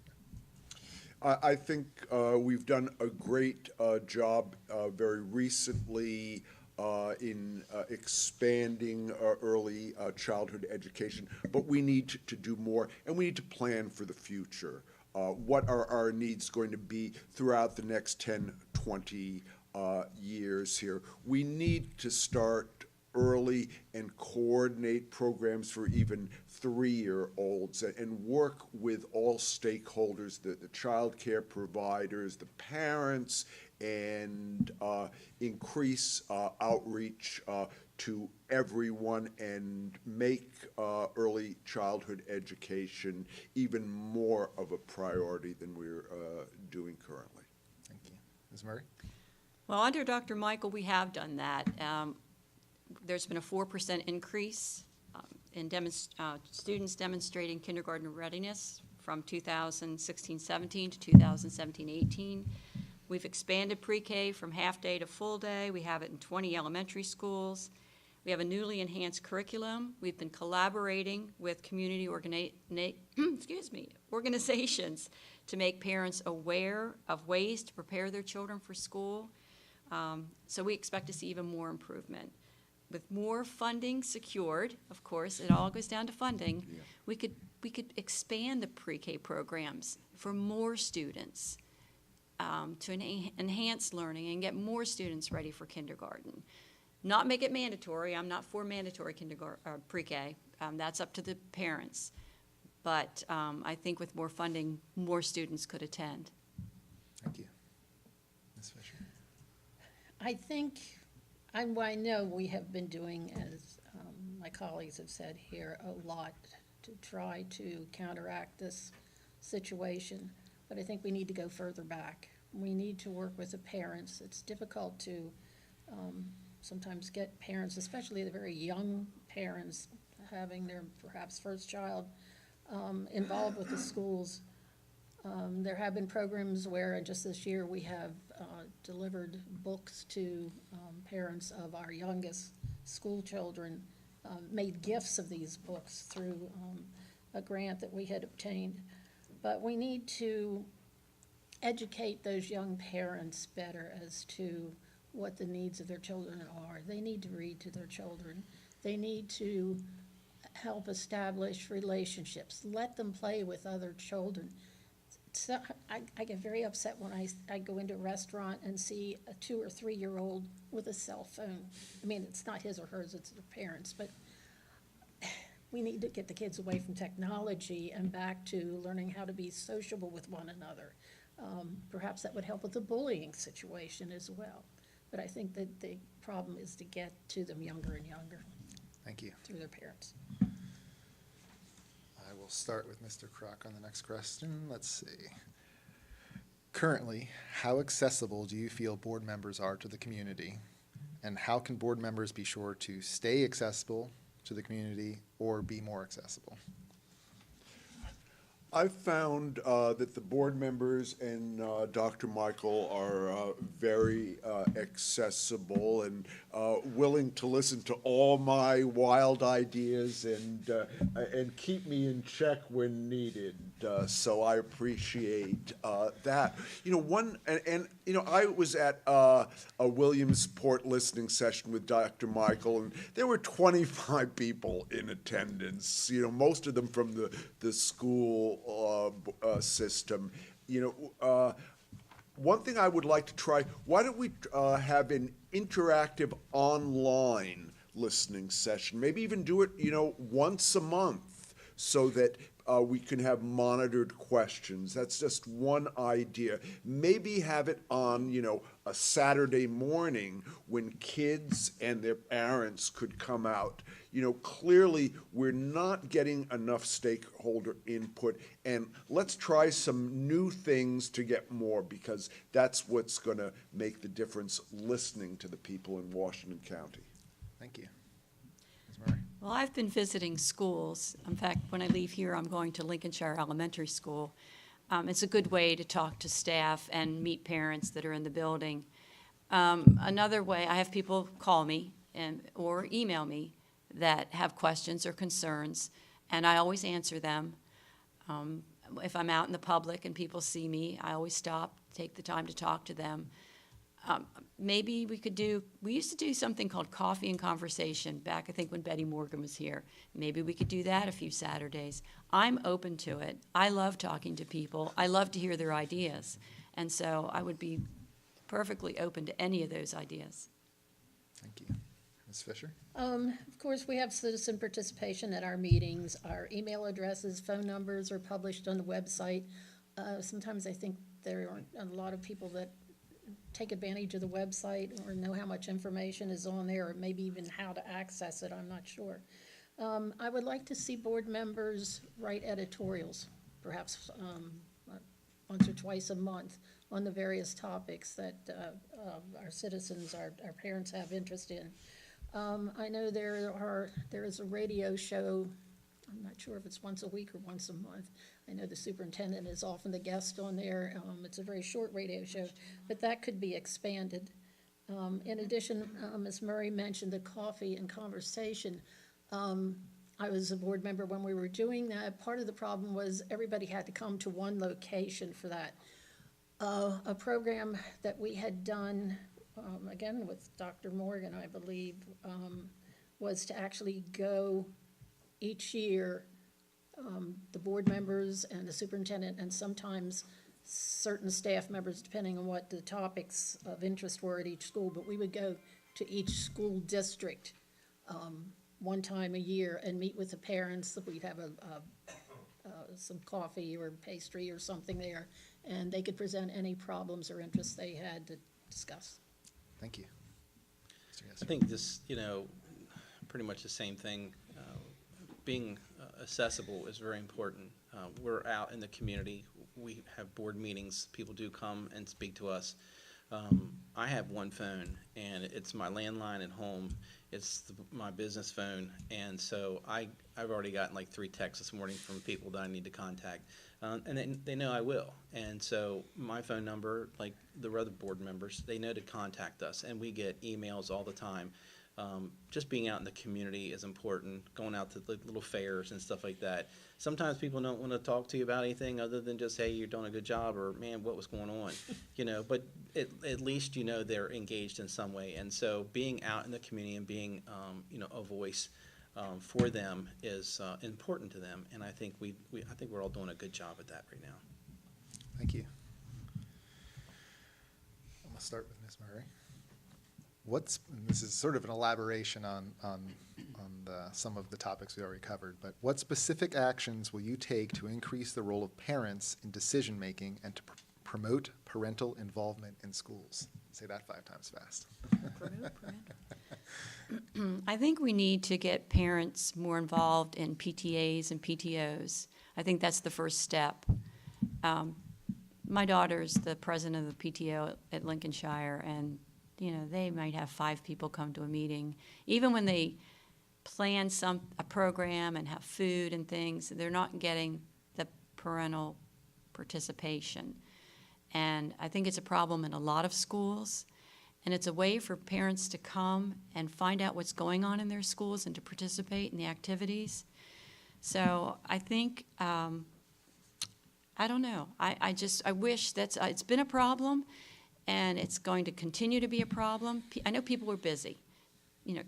I think we've done a great job very recently in expanding early childhood education, but we need to do more, and we need to plan for the future. What are our needs going to be throughout the next 10, 20 years here? We need to start early and coordinate programs for even 3-year-olds and work with all stakeholders, the child care providers, the parents, and increase outreach to everyone and make early childhood education even more of a priority than we're doing currently. Thank you. Ms. Murray? Well, under Dr. Michael, we have done that. There's been a 4% increase in students demonstrating kindergarten readiness from 2016-17 to 2017-18. We've expanded pre-K from half-day to full-day. We have it in 20 elementary schools. We have a newly enhanced curriculum. We've been collaborating with community organizations to make parents aware of ways to prepare their children for school. So we expect to see even more improvement. With more funding secured, of course, it all goes down to funding, we could expand the pre-K programs for more students to enhance learning and get more students ready for kindergarten. Not make it mandatory. I'm not for mandatory pre-K. That's up to the parents. But I think with more funding, more students could attend. Thank you. Ms. Fisher? I think, I know we have been doing, as my colleagues have said here, a lot to try to counteract this situation, but I think we need to go further back. We need to work with the parents. It's difficult to sometimes get parents, especially the very young parents, having their perhaps first child involved with the schools. There have been programs where, and just this year, we have delivered books to parents of our youngest school children, made gifts of these books through a grant that we had obtained. But we need to educate those young parents better as to what the needs of their children are. They need to read to their children. They need to help establish relationships. Let them play with other children. So I get very upset when I go into a restaurant and see a 2 or 3 year old with a cell phone. I mean, it's not his or hers, it's their parents, but we need to get the kids away from technology and back to learning how to be sociable with one another. Perhaps that would help with the bullying situation as well. But I think that the problem is to get to them younger and younger Thank you. through their parents. I will start with Mr. Kroc on the next question. Let's see. Currently, how accessible do you feel board members are to the community? And how can board members be sure to stay accessible to the community or be more accessible? I've found that the board members and Dr. Michael are very accessible and willing to listen to all my wild ideas and keep me in check when needed. So I appreciate that. You know, you know, I was at a Williamsport listening session with Dr. Michael, and there were 25 people in attendance. You know, most of them from the school system. You know, one thing I would like to try, why don't we have an interactive online listening session? Maybe even do it, you know, once a month so that we can have monitored questions. That's just one idea. Maybe have it on, you know, a Saturday morning when kids and their parents could come out. You know, clearly we're not getting enough stakeholder input, and let's try some new things to get more, because that's what's going to make the difference, listening to the people in Washington County. Thank you. Ms. Murray? Well, I've been visiting schools. In fact, when I leave here, I'm going to Lincolnshire Elementary School. It's a good way to talk to staff and meet parents that are in the building. Another way, I have people call me or email me that have questions or concerns, and I always answer them. If I'm out in the public and people see me, I always stop, take the time to talk to them. Maybe we used to do something called Coffee and Conversation back, I think, when Betty Morgan was here. Maybe we could do that a few Saturdays. I'm open to it. I love talking to people. I love to hear their ideas. And so I would be perfectly open to any of those ideas. Thank you. Ms. Fisher? Of course, we have citizen participation at our meetings. Our email addresses, phone numbers are published on the website. Sometimes I think there aren't a lot of people that take advantage of the website or know how much information is on there, or maybe even how to access it, I'm not sure. I would like to see board members write editorials, perhaps once or twice a month, on the various topics that our citizens, our parents have interest in. I know there is a radio show, I'm not sure if it's once a week or once a month. I know the superintendent is often the guest on there. It's a very short radio show, but that could be expanded. In addition, Ms. Murray mentioned the Coffee and Conversation. I was a board member when we were doing that. Part of the problem was everybody had to come to one location for that. A program that we had done, again with Dr. Morgan, I believe, was to actually go each year, the board members and the superintendent, and sometimes certain staff members, depending on what the topics of interest were at each school, but we would go to each school district one time a year and meet with the parents. We'd have some coffee or pastry or something there, and they could present any problems or interests they had to discuss. Thank you. Mr. Gesser? I think this, you know, pretty much the same thing. Being accessible is very important. We're out in the community. We have board meetings. People do come and speak to us. I have one phone, and it's my landline at home. It's my business phone, and so I've already gotten like 3 texts this morning from people that I need to contact, and they know I will. And so my phone number, like the other board members, they know to contact us, and we get emails all the time. Just being out in the community is important, going out to the little fairs and stuff like that. Sometimes people don't want to talk to you about anything other than just, hey, you're doing a good job, or man, what was going on, you know, but at least, you know, they're engaged in some way. And so being out in the community and being, you know, a voice for them is important to them. And I think I think we're all doing a good job at that right now. Thank you. I'm going to start with Ms. Murray. This is sort of an elaboration on some of the topics we already covered, but what specific actions will you take to increase the role of parents in decision-making and to promote parental involvement in schools? Say that 5 times fast. I think we need to get parents more involved in PTAs and PTOs. I think that's the first step. My daughter's the president of the PTO at Lincolnshire, and, they might have 5 people come to a meeting. Even when they plan a program and have food and things, they're not getting the parental participation. And I think it's a problem in a lot of schools, and it's a way for parents to come and find out what's going on in their schools and to participate in the activities. So I think, I don't know. I wish it's been a problem, and it's going to continue to be a problem. I know people are busy.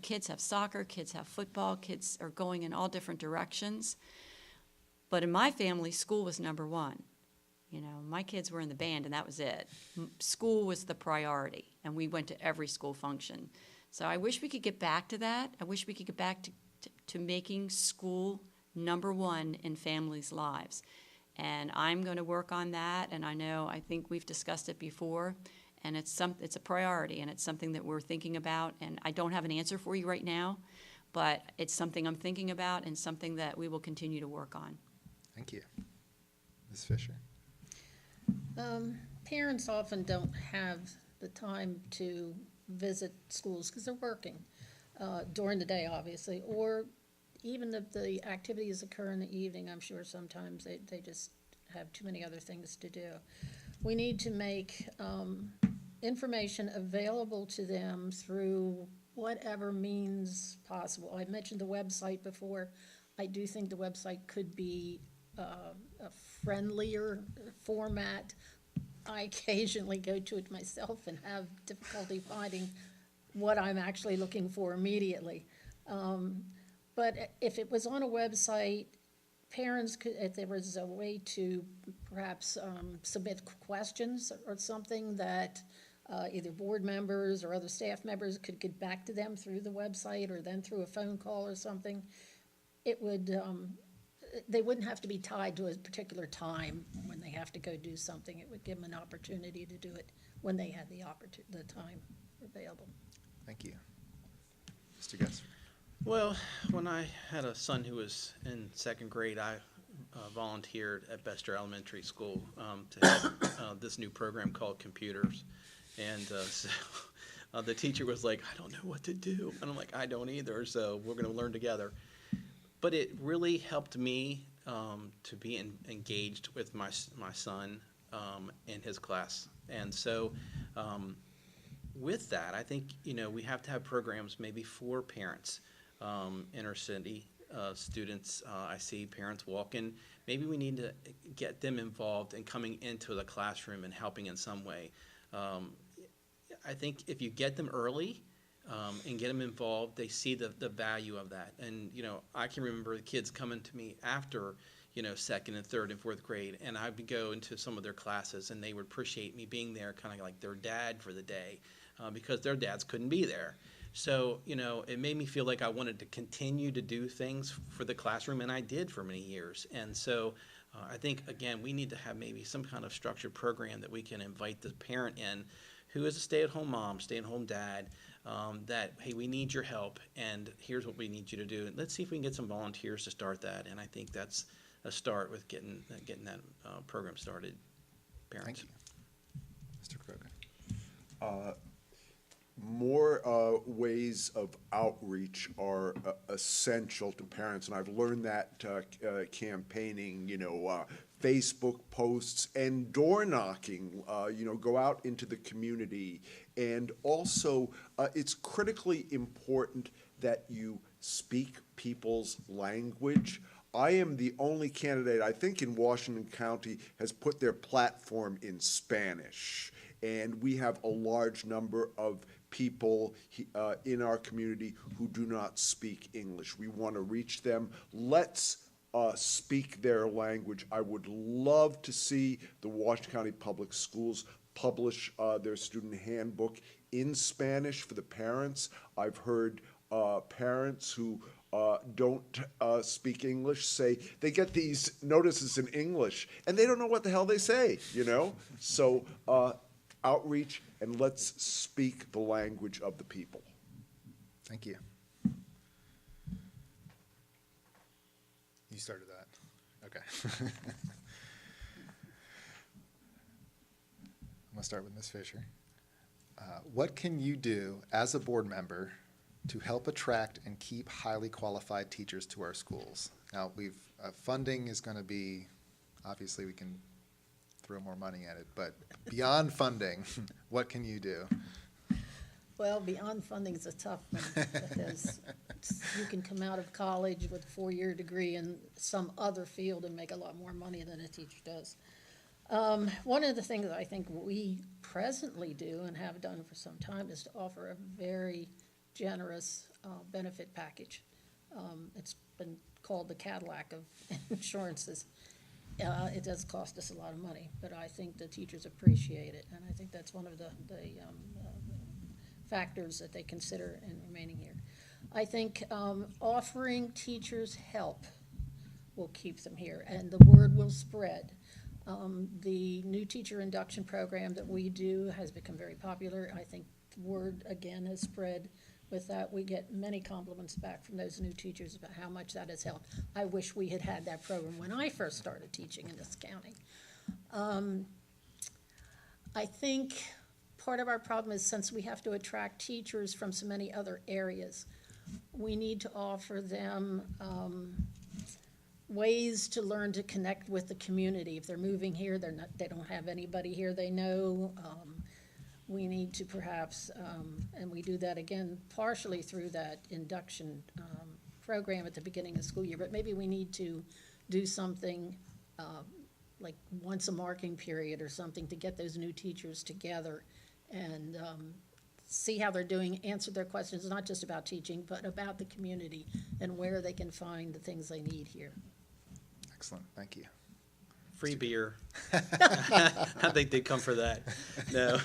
Kids have soccer, kids have football, kids are going in all different directions. But in my family, school was number one. My kids were in the band, and that was it. School was the priority, and we went to every school function. So I wish we could get back to that. I wish we could get back to making school number one in families' lives. And I'm going to work on that, and I think we've discussed it before, and it's a priority, and it's something that we're thinking about, and I don't have an answer for you right now, but it's something I'm thinking about and something that we will continue to work on. Thank you. Ms. Fisher? Parents often don't have the time to visit schools because they're working during the day, obviously, or even if the activities occur in the evening, I'm sure sometimes they just have too many other things to do. We need to make information available to them through whatever means possible. I mentioned the website before. I do think the website could be a friendlier format. I occasionally go to it myself and have difficulty finding what I'm actually looking for immediately. But if it was on a website, parents could, if there was a way to perhaps submit questions or something that either board members or other staff members could get back to them through the website or then through a phone call or something, it would, they wouldn't have to be tied to a particular time when they have to go do something. It would give them an opportunity to do it when they had the time available. Thank you. Mr. Guthrie? Well, when I had a son who was in 2nd grade, I volunteered at Bester Elementary School to have this new program called Computers. And so the teacher was like, I don't know what to do. And I'm like, I don't either, so we're going to learn together. But it really helped me to be engaged with my son in his class. And so with that, I think, we have to have programs maybe for parents, inner city students. I see parents walking. Maybe we need to get them involved in coming into the classroom and helping in some way. I think if you get them early and get them involved, they see the value of that. And, I can remember the kids coming to me after, 2nd and 3rd and 4th grade, and I would go into some of their classes, and they would appreciate me being there, kind of like their dad for the day, because their dads couldn't be there. So, it made me feel like I wanted to continue to do things for the classroom, and I did for many years. And so I think, again, we need to have maybe some kind of structured program that we can invite the parent in who is a stay-at-home mom, stay-at-home dad, that, hey, we need your help, and here's what we need you to do. And let's see if we can get some volunteers to start that. And I think that's a start with getting that program started, parents. Thank you. Mr. Kroger? More ways of outreach are essential to parents, and I've learned that campaigning, Facebook posts and door knocking, go out into the community. And also, it's critically important that you speak people's language. I am the only candidate, I think, in Washington County has put their platform in Spanish. And we have a large number of people in our community who do not speak English. We want to reach them. Let's speak their language. I would love to see the Washington County Public Schools publish their student handbook in Spanish for the parents. I've heard parents who don't speak English say they get these notices in English and they don't know what the hell they say, So outreach, and let's speak the language of the people. Thank you. You started that. Okay. I'm gonna start with Ms. Fisher. What can you do as a board member to help attract and keep highly qualified teachers to our schools? Now, funding is gonna be, obviously, we can throw more money at it, but beyond funding, what can you do? Well, beyond funding is a tough one, because you can come out of college with a four-year degree in some other field and make a lot more money than a teacher does. One of the things that I think we presently do and have done for some time is to offer a very generous benefit package. It's been called the Cadillac of insurances. It does cost us a lot of money, but I think the teachers appreciate it, and I think that's one of the factors that they consider in remaining here. I think offering teachers help will keep them here, and the word will spread. The new teacher induction program that we do has become very popular. I think the word, again, has spread. With that, we get many compliments back from those new teachers about how much that has helped. I wish we had had that program when I first started teaching in this county. I think part of our problem is, since we have to attract teachers from so many other areas, we need to offer them ways to learn to connect with the community. If they're moving here, they don't have anybody here they know. We need to perhaps, and we do that again partially through that induction program at the beginning of the school year, but maybe we need to do something like once a marking period or something to get those new teachers together and see how they're doing, answer their questions, not just about teaching, but about the community and where they can find the things they need here. Excellent, thank you. Free beer. I think they'd come for that. No.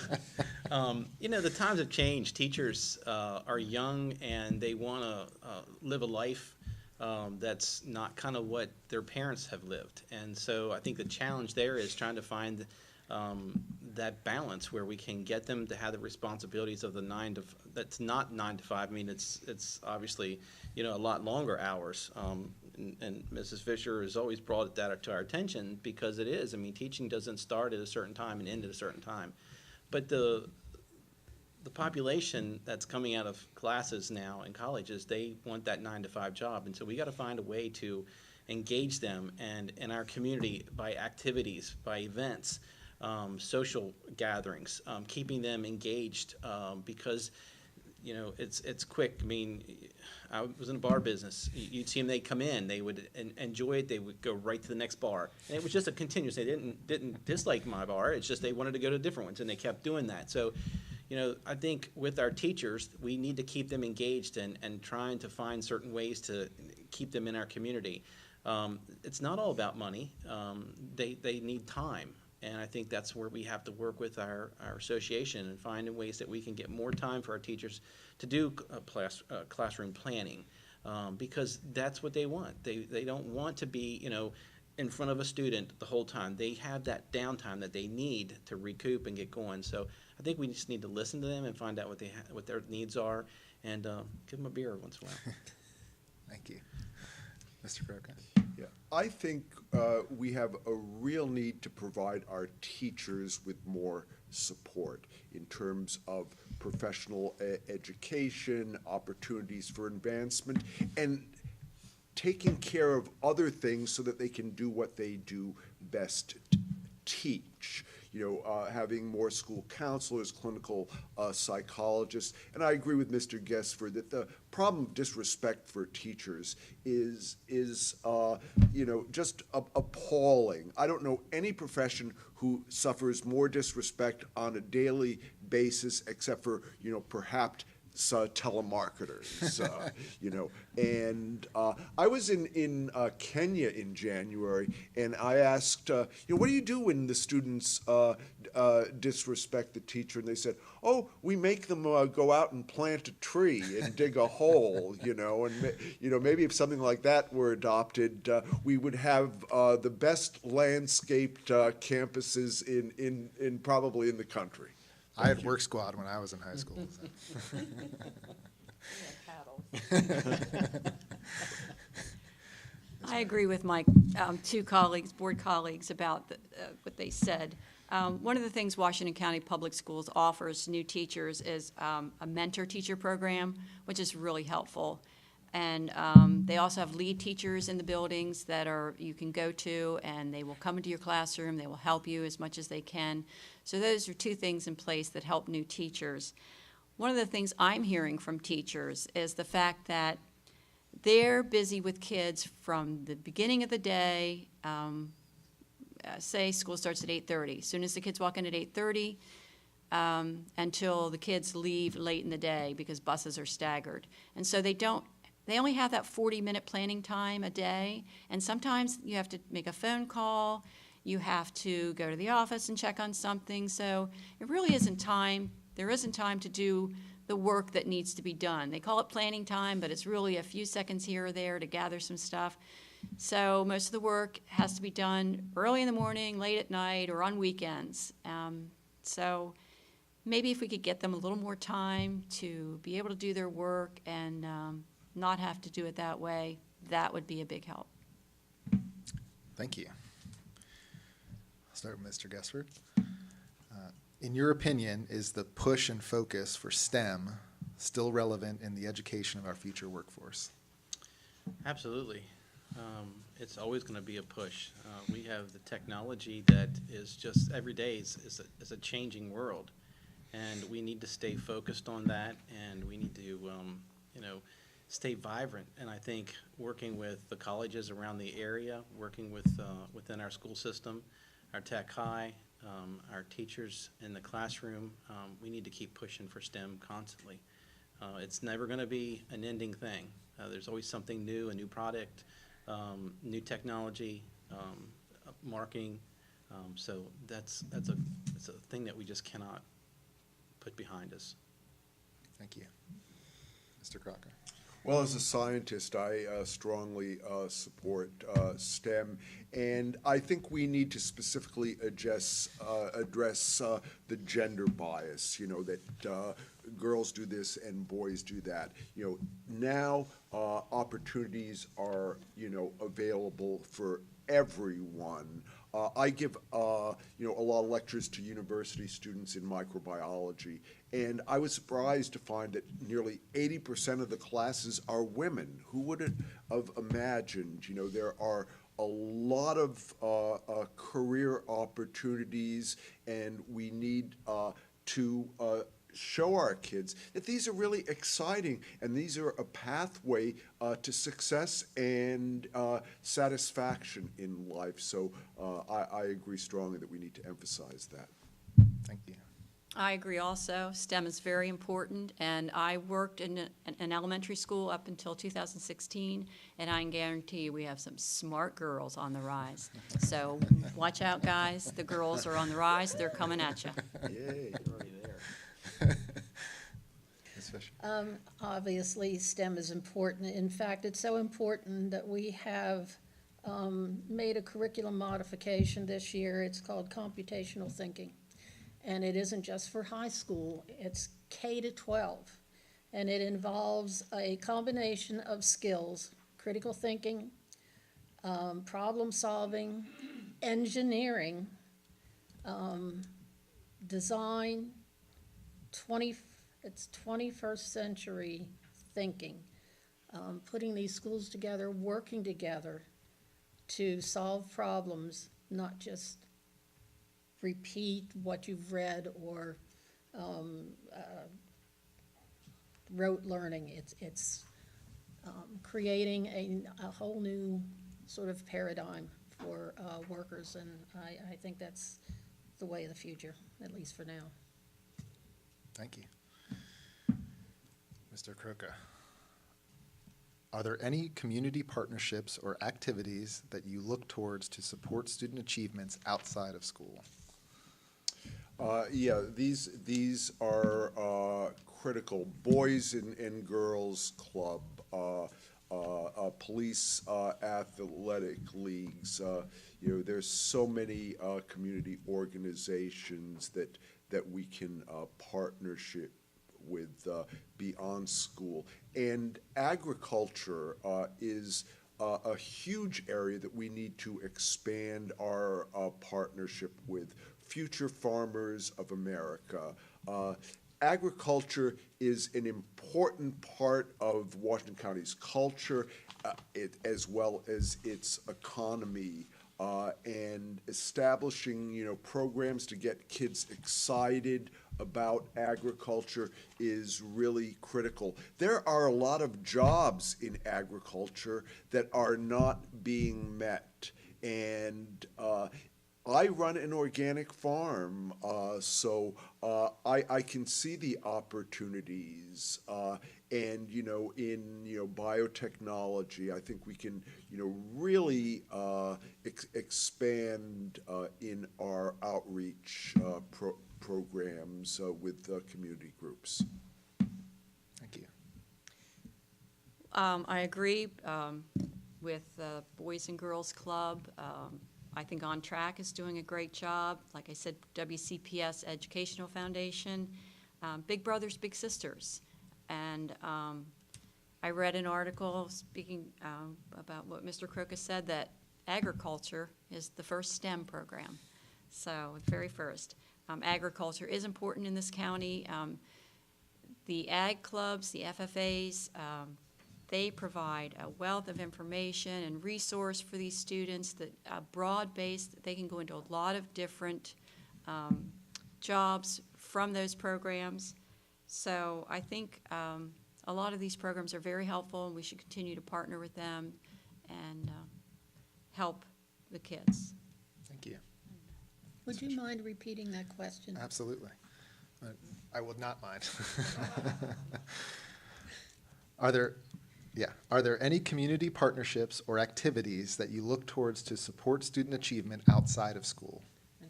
The times have changed. Teachers are young and they want to live a life that's not kind of what their parents have lived. And so I think the challenge there is trying to find that balance where we can get them to have the responsibilities of the that's not 9 to 5. I mean, it's obviously, a lot longer hours. And Mrs. Fisher has always brought that to our attention, because it is. I mean, teaching doesn't start at a certain time and end at a certain time. But the population that's coming out of classes now in colleges, they want that 9 to 5 job. And so we got to find a way to engage them and in our community by activities, by events, social gatherings, keeping them engaged, because it's quick. I mean, I was in a bar business. You'd see them, they'd come in, they would enjoy it, they would go right to the next bar. And it was just a continuous, they didn't dislike my bar, it's just they wanted to go to different ones, and they kept doing that. So, I think with our teachers, we need to keep them engaged and trying to find certain ways to keep them in our community. It's not all about money. They need time. And I think that's where we have to work with our association and finding ways that we can get more time for our teachers to do classroom planning, because that's what they want. They don't want to be, in front of a student the whole time. They have that downtime that they need to recoup and get going. So I think we just need to listen to them and find out what their needs are, and give them a beer once in a while. Thank you. Mr. Croker? Yeah, I think we have a real need to provide our teachers with more support in terms of professional education, opportunities for advancement, and taking care of other things so that they can do what they do best, teach. Having more school counselors, clinical psychologists. And I agree with Mr. Gesfer that the problem of disrespect for teachers is just appalling. I don't know any profession who suffers more disrespect on a daily basis, except for, perhaps telemarketers, and I was in Kenya in January, and I asked, what do you do when the students disrespect the teacher? And they said, oh, we make them go out and plant a tree and dig a hole, and maybe if something like that were adopted, we would have the best landscaped campuses in probably in the country. I had work squad when I was in high school. So. I agree with my two colleagues, board colleagues, about what they said. One of the things Washington County Public Schools offers new teachers is a mentor teacher program, which is really helpful. And they also have lead teachers in the buildings that you can go to, and they will come into your classroom. They will help you as much as they can. So those are two things in place that help new teachers. One of the things I'm hearing from teachers is the fact that they're busy with kids from the beginning of the day. Say school starts at 8:30. As soon as the kids walk in at 8:30, until the kids leave late in the day because buses are staggered. And so they only have that 40-minute planning time a day. And sometimes you have to make a phone call. You have to go to the office and check on something. So it really isn't time. There isn't time to do the work that needs to be done. They call it planning time, but it's really a few seconds here or there to gather some stuff. So most of the work has to be done early in the morning, late at night, or on weekends. So maybe if we could get them a little more time to be able to do their work and not have to do it that way, that would be a big help. Thank you. I'll start with Mr. Guessford. In your opinion, is the push and focus for STEM still relevant in the education of our future workforce? Absolutely. It's always going to be a push. We have the technology that is just every day is a changing world, and we need to stay focused on that, and we need to stay vibrant. And I think working with the colleges around the area, working with within our school system, our tech high, our teachers in the classroom, we need to keep pushing for STEM constantly. It's never going to be an ending thing. There's always something new, a new product, new technology, marketing. So that's a thing that we just cannot put behind us. Thank you. Mr. Crocker. Well, as a scientist, I strongly support STEM, and I think we need to specifically address the gender bias, that girls do this and boys do that. Now opportunities are, available for everyone. I give, a lot of lectures to university students in microbiology, and I was surprised to find that nearly 80% of the classes are women. Who would have imagined? There are a lot of career opportunities, and we need to show our kids that these are really exciting, and these are a pathway to success and satisfaction in life. So I agree strongly that we need to emphasize that. Thank you. I agree also. STEM is very important, and I worked in an elementary school up until 2016, and I can guarantee you we have some smart girls on the rise. So watch out, guys. The girls are on the rise. They're coming at you. Yay. You're already there. Ms. Fisher. Obviously, STEM is important. In fact, it's so important that we have made a curriculum modification this year. It's called computational thinking. And it isn't just for high school, it's K to 12. And it involves a combination of skills: critical thinking, problem solving, engineering, design, it's 21st century thinking, putting these schools together, working together to solve problems, not just repeat what you've read or rote learning. It's creating a whole new sort of paradigm for workers, and I think that's the way of the future, at least for now. Thank you. Mr. Croca, are there any community partnerships or activities that you look towards to support student achievements outside of school? Yeah, these are critical. Boys and Girls Club, police athletic leagues. There's so many community organizations that we can partnership with beyond school. And agriculture is a huge area that we need to expand our partnership with Future Farmers of America. Agriculture is an important part of Washington County's culture, as well as its economy. And establishing, programs to get kids excited about agriculture is really critical. There are a lot of jobs in agriculture that are not being met. And I run an organic farm, so I can see the opportunities. And, in, biotechnology, I think we can, really expand in our outreach programs with community groups. Thank you. I agree with the Boys and Girls Club. I think On Track is doing a great job. Like I said, WCPS Educational Foundation, Big Brothers Big Sisters. And I read an article speaking about what Mr. Crokus said, that agriculture is the first STEM program. So, the very first. Agriculture is important in this county. The ag clubs, the FFAs, they provide a wealth of information and resource for these students, that broad-based, they can go into a lot of different jobs from those programs. So I think a lot of these programs are very helpful, and we should continue to partner with them and help the kids. Thank you. Would you mind repeating that question? Absolutely. I will not mind. Are there any community partnerships or activities that you look towards to support student achievement outside of school?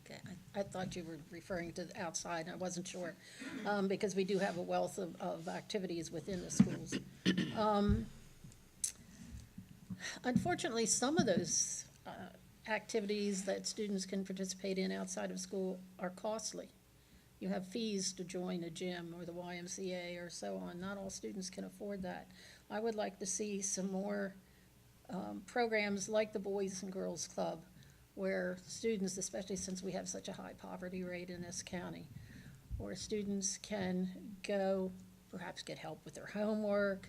Okay, I thought you were referring to the outside, I wasn't sure, because we do have a wealth of activities within the schools. Unfortunately, some of those activities that students can participate in outside of school are costly. You have fees to join a gym or the YMCA or so on. Not all students can afford that. I would like to see some more programs like the Boys and Girls Club, where students, especially since we have such a high poverty rate in this county, where students can go, perhaps get help with their homework,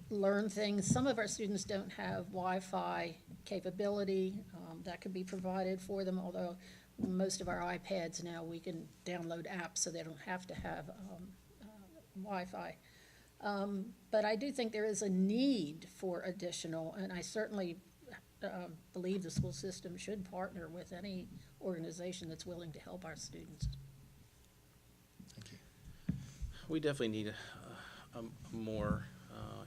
learn things. Some of our students don't have Wi-Fi capability that could be provided for them, although most of our iPads now, we can download apps so they don't have to have Wi-Fi. But I do think there is a need for additional, and I certainly believe the school system should partner with any organization that's willing to help our students. Thank you. We definitely need more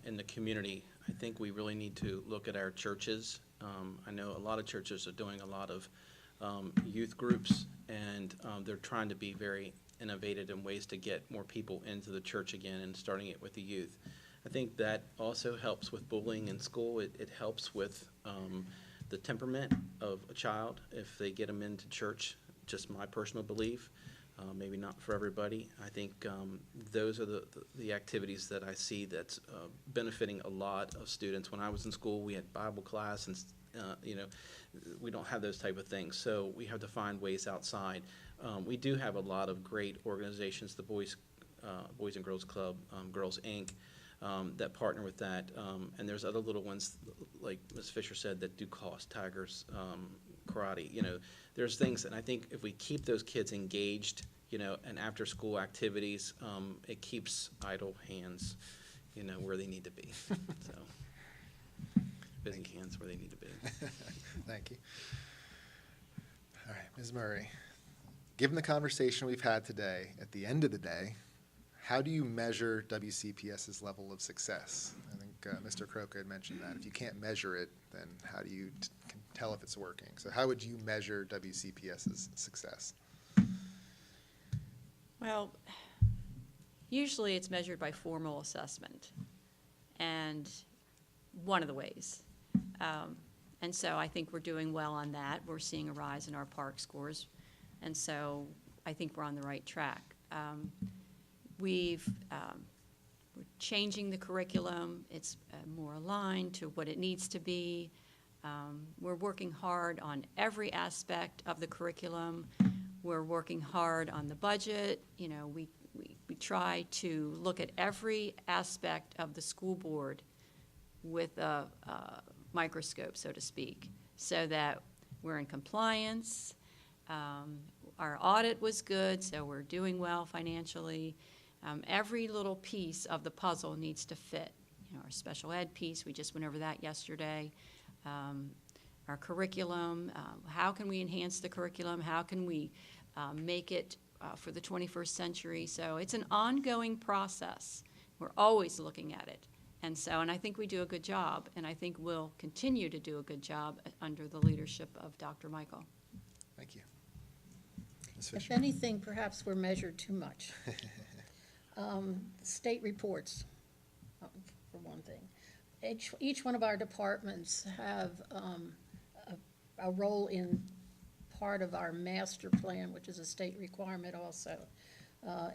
in the community. I think we really need to look at our churches. I know a lot of churches are doing a lot of youth groups, and they're trying to be very innovative in ways to get more people into the church again, and starting it with the youth. I think that also helps with bullying in school. It helps with the temperament of a child if they get them into church, just my personal belief. Maybe not for everybody. I think those are the activities that I see that's benefiting a lot of students. When I was in school, we had Bible class, and we don't have those type of things. So we have to find ways outside. We do have a lot of great organizations, the Boys and Girls Club, Girls Inc., that partner with that. And there's other little ones, like Ms. Fisher said, that do cost, Tigers, karate. There's things, and I think if we keep those kids engaged, and after-school activities, it keeps idle hands, where they need to be. So, busy hands where they need to be. Thank you. All right, Ms. Murray, given the conversation we've had today, at the end of the day, how do you measure WCPS's level of success? I think Mr. Croker had mentioned that. If you can't measure it, then how do you can tell if it's working? So how would you measure WCPS's success? Well, usually it's measured by formal assessment, and one of the ways. And so I think we're doing well on that. We're seeing a rise in our park scores, and so I think we're on the right track. We're we're changing the curriculum. It's more aligned to what it needs to be. We're working hard on every aspect of the curriculum. We're working hard on the budget. You know, we try to look at every aspect of the school board with a microscope, so to speak, so that we're in compliance. Our audit was good, so we're doing well financially. Every little piece of the puzzle needs to fit. You know, our special ed piece, we just went over that yesterday. Our curriculum, how can we enhance the curriculum? How can we make it for the 21st century? So it's an ongoing process. We're always looking at it. And I think we do a good job, and I think we'll continue to do a good job under the leadership of Dr. Michael. Thank you. Ms. If Fisher? anything, perhaps we're measured too much. State reports, for one thing. Each one of our departments have a role in part of our master plan, which is a state requirement also,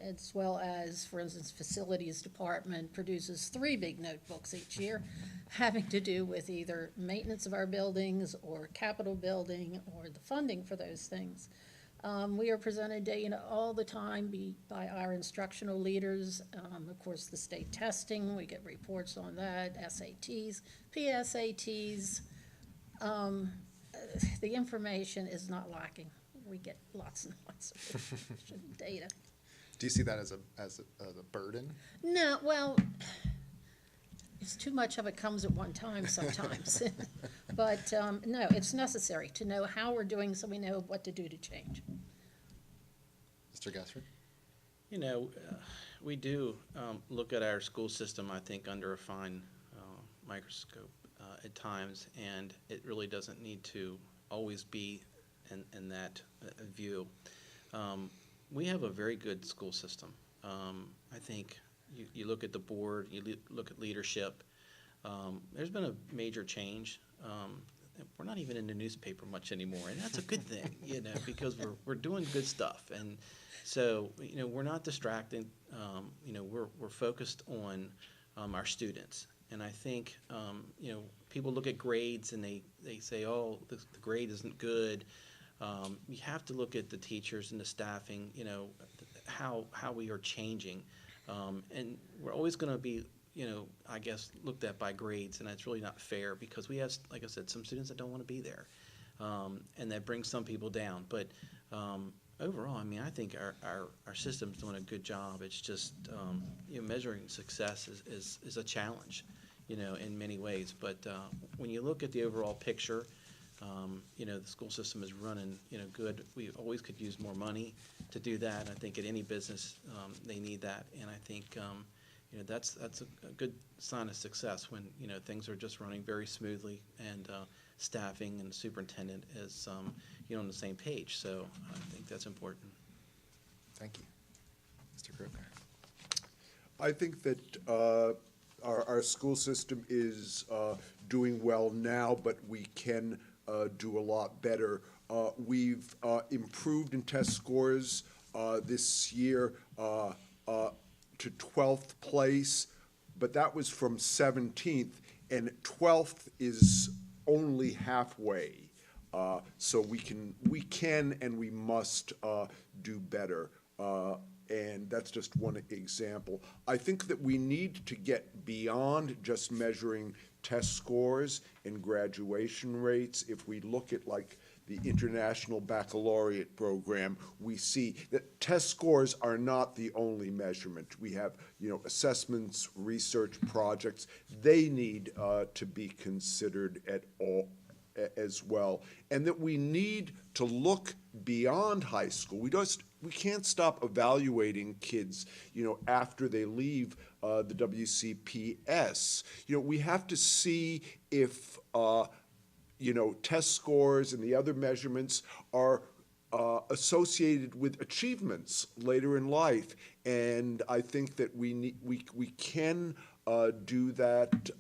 as well as, for instance, facilities department produces 3 big notebooks each year having to do with either maintenance of our buildings or capital building or the funding for those things. We are presented all the time by our instructional leaders. Of course, the state testing, we get reports on that, SATs, PSATs. The information is not lacking. We get lots and lots of data. Do you see that as a burden? No, well, it's too much of it comes at one time sometimes. But, no, it's necessary to know how we're doing so we know what to do to change. Mr. Gaspard? You know, we do look at our school system, I think, under a fine microscope at times, and it really doesn't need to always be in that view. We have a very good school system. I think you look at the board, you look at leadership. There's been a major change. We're not even in the newspaper much anymore, and that's a good thing, you know, because we're doing good stuff. And so, you know, we're not distracted. You know, we're focused on our students. And I think, you know, people look at grades and they say, oh, the grade isn't good. You have to look at the teachers and the staffing, you know, how we are changing. And we're always going to be, you know, I guess, looked at by grades, and that's really not fair because we have, like I said, some students that don't want to be there. And that brings some people down. But overall, I mean, I think our system's doing a good job. It's just, you know, measuring success is a challenge, you know, in many ways. But when you look at the overall picture, you know, the school system is running, you know, good. We always could use more money to do that. I think at any business, they need that. And I think, you know, that's a good sign of success when, you know, things are just running very smoothly and staffing and superintendent is, you know, on the same page. So I think that's important. Thank you. Mr. Croker? I think that our school system is doing well now, but we can do a lot better. We've improved in test scores this year to 12th place, but that was from 17th, and 12th is only halfway. So we can and we must do better. And that's just one example. I think that we need to get beyond just measuring test scores and graduation rates. If we look at like the International Baccalaureate program, we see that test scores are not the only measurement. We have, you know, assessments, research projects. They need to be considered at all as well, and that we need to look beyond high school. We can't stop evaluating kids, you know, after they leave the WCPS. You know, we have to see if you know, test scores and the other measurements are associated with achievements later in life, and I think that we can do that,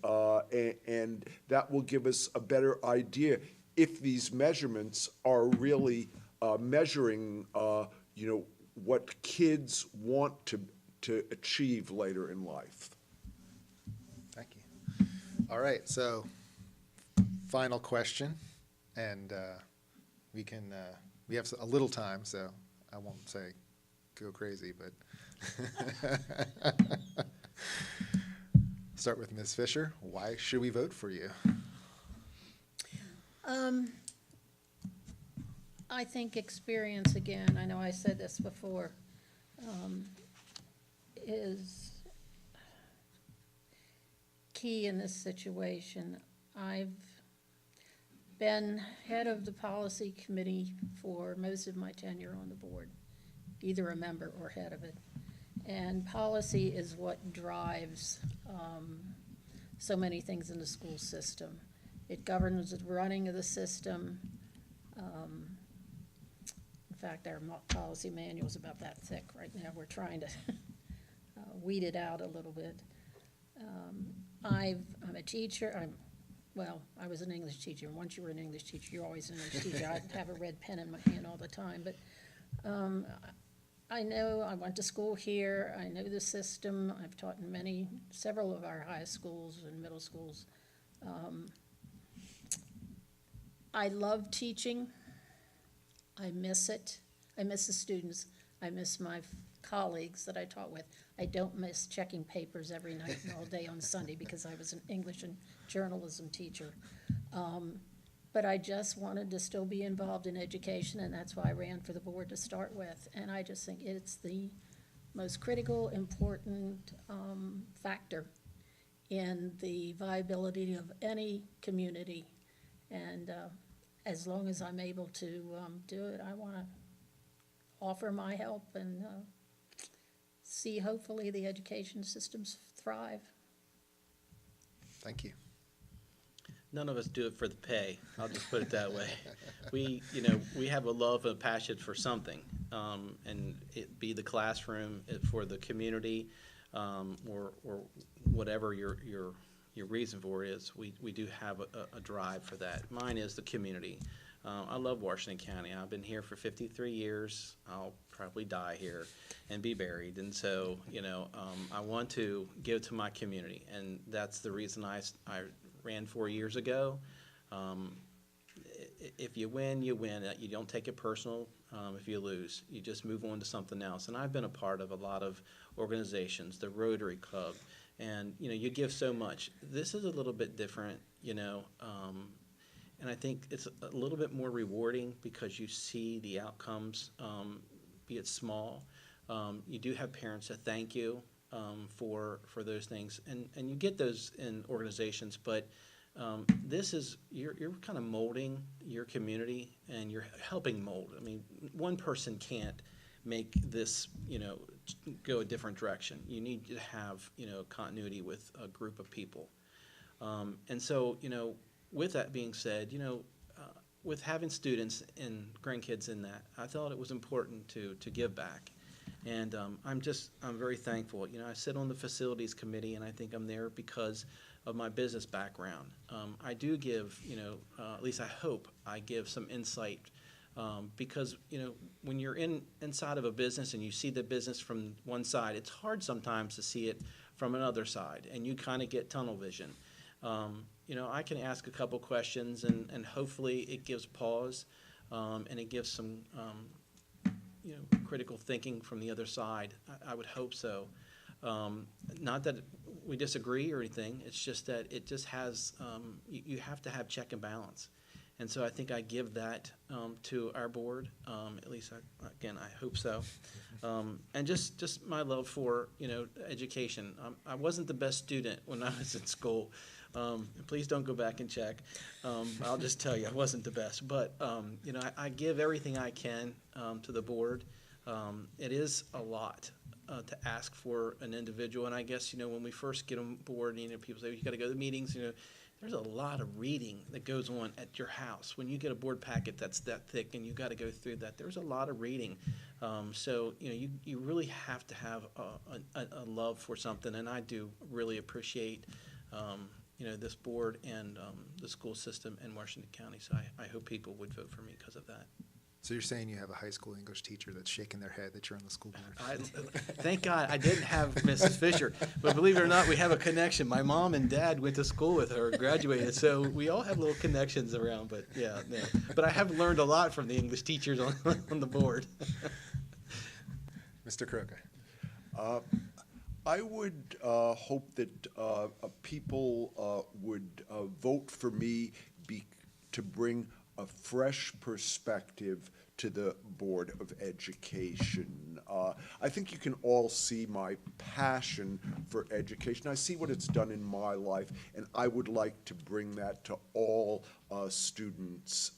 and that will give us a better idea if these measurements are really measuring, you know, what kids want to achieve later in life. All right, so final question, and we can, we have a little time, so I won't say go crazy, but start with Ms. Fisher. Why should we vote for you? I think experience, again, I know I said this before, is key in this situation. I've been head of the policy committee for most of my tenure on the board, either a member or head of it. And policy is what drives so many things in the school system. It governs the running of the system. In fact, our policy manual is about that thick right now. We're trying to weed it out a little bit. I'm a teacher. I was an English teacher. Once you were an English teacher, you're always an English teacher. I have a red pen in my hand all the time. But I know, I went to school here. I know the system. I've taught in several of our high schools and middle schools. I love teaching. I miss it. I miss the students. I miss my colleagues that I taught with. I don't miss checking papers every night and all day on Sunday because I was an English and journalism teacher. But I just wanted to still be involved in education, and that's why I ran for the board to start with. And I just think it's the most critical, important factor in the viability of any community. And as long as I'm able to do it, I want to offer my help and see hopefully the education systems thrive. Thank you. None of us do it for the pay. I'll just put it that way. We have a love and a passion for something, and it be the classroom, for the community, or whatever your reason for it is. We do have a drive for that. Mine is the community. I love Washington County. I've been here for 53 years. I'll probably die here and be buried. And so, I want to give to my community, and that's the reason I ran 4 years ago. If you win, you win. You don't take it personal. If you lose, you just move on to something else. And I've been a part of a lot of organizations, the Rotary Club, and you give so much. This is a little bit different, and I think it's a little bit more rewarding because you see the outcomes, be it small. You do have parents that thank you for those things, and you get those in organizations, but this is, you're kind of molding your community, and you're helping mold. I mean, one person can't make this, go a different direction. You need to have, continuity with a group of people. And so, with that being said, with having students and grandkids in that, I thought it was important to give back. And I'm very thankful. I sit on the facilities committee, and I think I'm there because of my business background. I do give, at least I hope I give some insight, because, when you're inside of a business and you see the business from one side, it's hard sometimes to see it from another side, and you kind of get tunnel vision. I can ask a couple questions, and hopefully it gives pause, and it gives some, critical thinking from the other side. I would hope so. Not that we disagree or anything. It's just that it just has, you have to have check and balance. And so I think I give that to our board. At least, I hope so. And just my love for, education. I wasn't the best student when I was in school. Please don't go back and check. I'll just tell you, I wasn't the best. But, I give everything I can to the board. It is a lot to ask for an individual. And I guess, when we first get on board, people say, you got to go to the meetings, there's a lot of reading that goes on at your house. When you get a board packet that's that thick and you got to go through that, there's a lot of reading. So, you really have to have a love for something. And I do really appreciate, this board and the school system in Washington County. So I hope people would vote for me because of that. So you're saying you have a high school English teacher that's shaking their head that you're on the school board? Thank God I didn't have Mrs. Fisher, but believe it or not, we have a connection. My mom and dad went to school with her, graduated, so we all have little connections around, but yeah, no. But I have learned a lot from the English teachers on the board. Mr. Croker? I would hope that people would vote for me to bring a fresh perspective to the Board of Education. I think you can all see my passion for education. I see what it's done in my life, and I would like to bring that to all students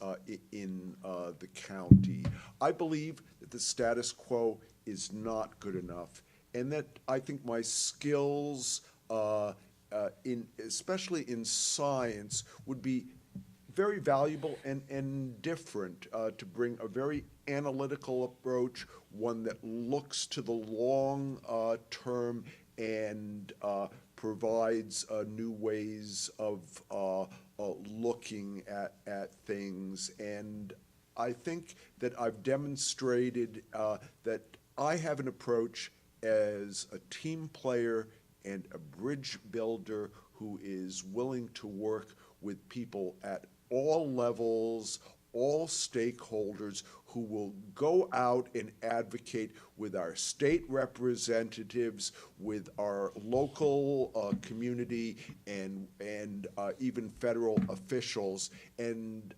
in the county. I believe that the status quo is not good enough, and that I think my skills, especially in science, would be very valuable and different to bring a very analytical approach, one that looks to the long term and provides new ways of looking at things. And I think that I've demonstrated that I have an approach as a team player and a bridge builder who is willing to work with people at all levels, all stakeholders, who will go out and advocate with our state representatives, with our local community, and even federal officials, and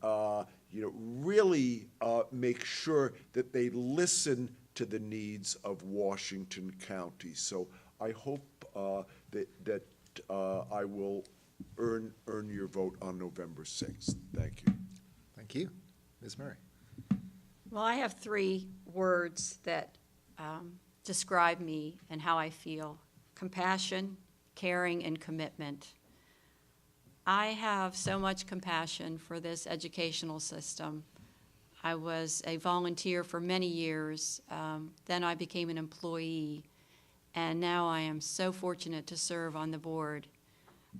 really make sure that they listen to the needs of Washington County. So I hope that I will earn your vote on November 6th. Thank you. Thank you. Ms. Murray? Well, I have 3 words that describe me and how I feel: compassion, caring, and commitment. I have so much compassion for this educational system. I was a volunteer for many years. Then I became an employee, and now I am so fortunate to serve on the board.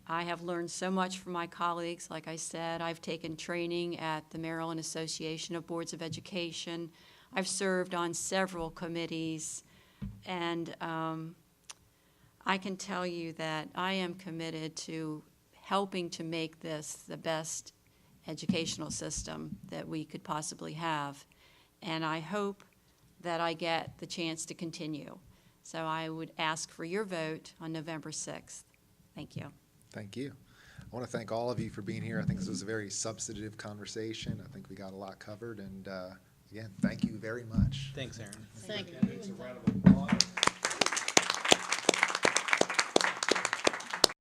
I have learned so much from my colleagues. Like I said, I've taken training at the Maryland Association of Boards of Education. I've served on several committees, and I can tell you that I am committed to helping to make this the best educational system that we could possibly have. And I hope that I get the chance to continue. So I would ask for your vote on November 6th. Thank you. Thank you. I want to thank all of you for being here. I think this was a very substantive conversation. I think we got a lot covered, and again, thank you very much. Thanks, Aaron. Thank you. It's a round of applause.